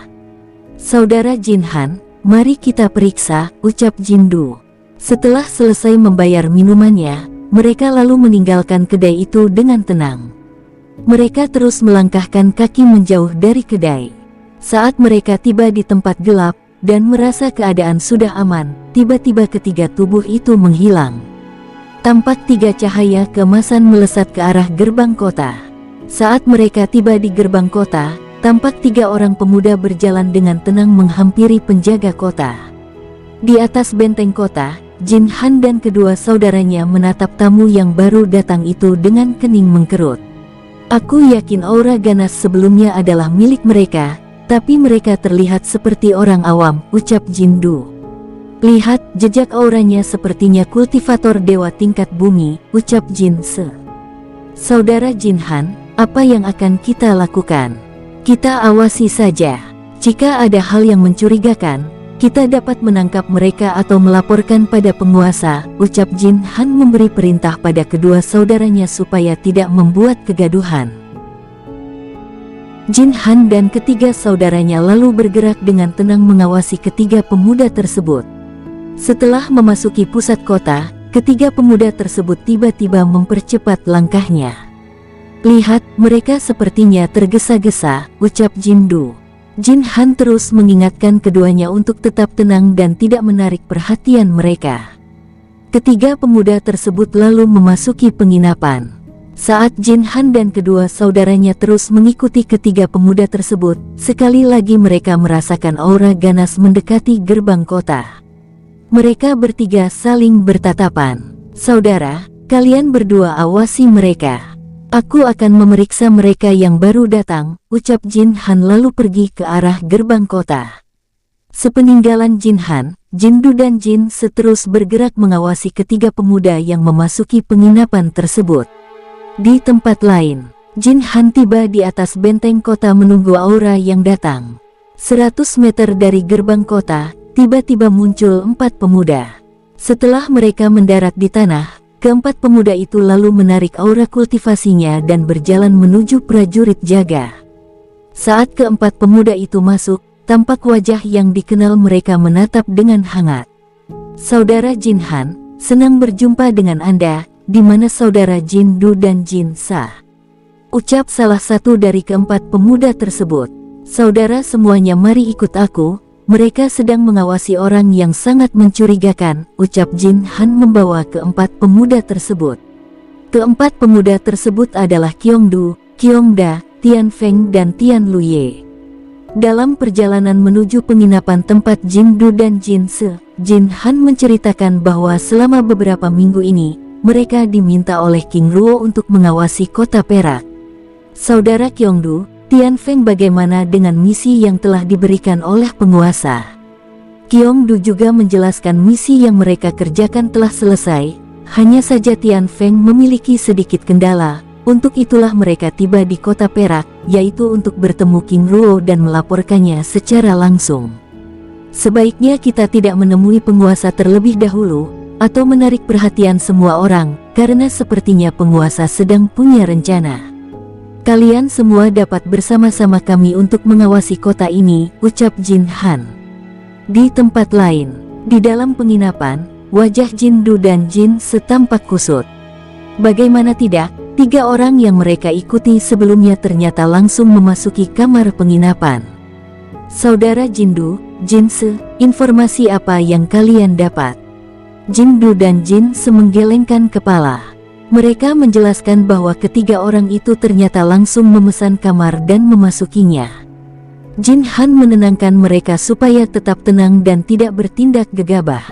Saudara Jinhan, mari kita periksa, ucap Jindu. Setelah selesai membayar minumannya, mereka lalu meninggalkan kedai itu dengan tenang. Mereka terus melangkahkan kaki menjauh dari kedai. Saat mereka tiba di tempat gelap, dan merasa keadaan sudah aman, tiba-tiba ketiga tubuh itu menghilang. Tampak tiga cahaya keemasan melesat ke arah gerbang kota. Saat mereka tiba di gerbang kota, tampak tiga orang pemuda berjalan dengan tenang menghampiri penjaga kota. Di atas benteng kota, Jinhan dan kedua saudaranya menatap tamu yang baru datang itu dengan kening mengkerut. Aku yakin aura ganas sebelumnya adalah milik mereka, tapi mereka terlihat seperti orang awam, ucap Jindu. Lihat, jejak auranya sepertinya kultivator dewa tingkat bumi, ucap Jinse. Saudara Jinhan, apa yang akan kita lakukan? Kita awasi saja. Jika ada hal yang mencurigakan, kita dapat menangkap mereka atau melaporkan pada penguasa, ucap Jinhan memberi perintah pada kedua saudaranya supaya tidak membuat kegaduhan. Jinhan dan ketiga saudaranya lalu bergerak dengan tenang mengawasi ketiga pemuda tersebut. Setelah memasuki pusat kota, ketiga pemuda tersebut tiba-tiba mempercepat langkahnya. Lihat, mereka sepertinya tergesa-gesa, ucap Jindu. Jinhan terus mengingatkan keduanya untuk tetap tenang dan tidak menarik perhatian mereka. Ketiga pemuda tersebut lalu memasuki penginapan. Saat Jinhan dan kedua saudaranya terus mengikuti ketiga pemuda tersebut, sekali lagi mereka merasakan aura ganas mendekati gerbang kota. Mereka bertiga saling bertatapan. Saudara, kalian berdua awasi mereka. Aku akan memeriksa mereka yang baru datang, ucap Jinhan lalu pergi ke arah gerbang kota. Sepeninggalan Jinhan, Jindu dan Jin seterus bergerak mengawasi ketiga pemuda yang memasuki penginapan tersebut. Di tempat lain, Jinhan tiba di atas benteng kota menunggu aura yang datang. 100 meter dari gerbang kota, tiba-tiba muncul 4 pemuda. Setelah mereka mendarat di tanah, keempat pemuda itu lalu menarik aura kultivasinya dan berjalan menuju prajurit jaga. Saat keempat pemuda itu masuk, tampak wajah yang dikenal mereka menatap dengan hangat. Saudara Jinhan, senang berjumpa dengan Anda, di mana saudara Jindu dan Jinsa? Ucap salah satu dari keempat pemuda tersebut. Saudara semuanya, mari ikut aku. Mereka sedang mengawasi orang yang sangat mencurigakan, ucap Jinhan membawa keempat pemuda tersebut. Keempat pemuda tersebut adalah Qiongdu, Qiongda, Tianfeng dan Tianluye. Dalam perjalanan menuju penginapan tempat Jindu dan Jinse, Jinhan menceritakan bahwa selama beberapa minggu ini, mereka diminta oleh King Ruo untuk mengawasi kota Perak. Saudara Qiongdu, Tianfeng, bagaimana dengan misi yang telah diberikan oleh penguasa? Qiongdu juga menjelaskan misi yang mereka kerjakan telah selesai, hanya saja Tianfeng memiliki sedikit kendala, untuk itulah mereka tiba di kota Perak, yaitu untuk bertemu King Ruo dan melaporkannya secara langsung. Sebaiknya kita tidak menemui penguasa terlebih dahulu, atau menarik perhatian semua orang, karena sepertinya penguasa sedang punya rencana. Kalian semua dapat bersama-sama kami untuk mengawasi kota ini, ucap Jinhan. Di tempat lain, di dalam penginapan, wajah Jindu dan Jin setampak kusut. Bagaimana tidak, 3 orang yang mereka ikuti sebelumnya ternyata langsung memasuki kamar penginapan. Saudara Jindu, Jinse, informasi apa yang kalian dapat? Jindu dan Jin menggelengkan kepala. Mereka menjelaskan bahwa ketiga orang itu ternyata langsung memesan kamar dan memasukinya. Jinhan menenangkan mereka supaya tetap tenang dan tidak bertindak gegabah.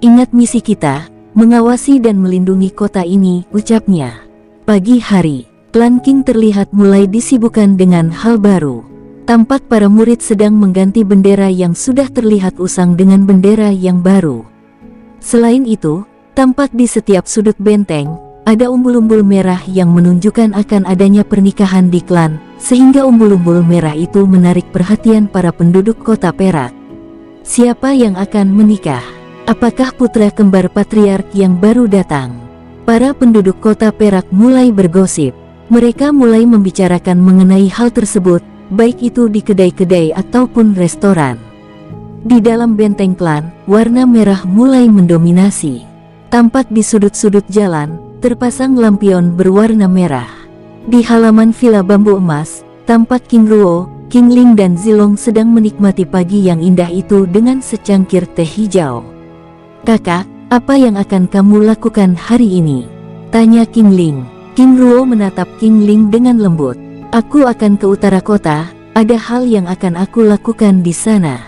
Ingat misi kita, mengawasi dan melindungi kota ini, ucapnya. Pagi hari, klan King terlihat mulai disibukkan dengan hal baru. Tampak para murid sedang mengganti bendera yang sudah terlihat usang dengan bendera yang baru. Selain itu, tampak di setiap sudut benteng, ada umbul-umbul merah yang menunjukkan akan adanya pernikahan di klan, sehingga umbul-umbul merah itu menarik perhatian para penduduk kota Perak. Siapa yang akan menikah? Apakah putra kembar patriark yang baru datang? Para penduduk kota Perak mulai bergosip. Mereka mulai membicarakan mengenai hal tersebut, baik itu di kedai-kedai ataupun restoran. Di dalam benteng klan, warna merah mulai mendominasi. Tampak di sudut-sudut jalan, terpasang lampion berwarna merah. Di halaman villa bambu emas, tampak King Ruo, King Ling dan Zilong sedang menikmati pagi yang indah itu dengan secangkir teh hijau. "Kakak, apa yang akan kamu lakukan hari ini?" tanya King Ling. King Ruo menatap King Ling dengan lembut. "Aku akan ke utara kota, ada hal yang akan aku lakukan di sana."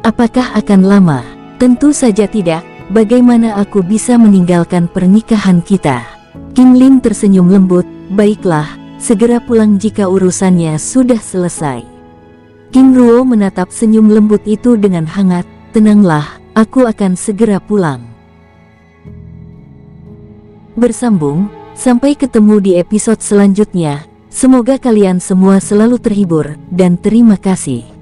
"Apakah akan lama?" "Tentu saja tidak, bagaimana aku bisa meninggalkan pernikahan kita?" King Ling tersenyum lembut. "Baiklah, segera pulang jika urusannya sudah selesai." King Ruo menatap senyum lembut itu dengan hangat. "Tenanglah, aku akan segera pulang." Bersambung, sampai ketemu di episode selanjutnya. Semoga kalian semua selalu terhibur, dan terima kasih.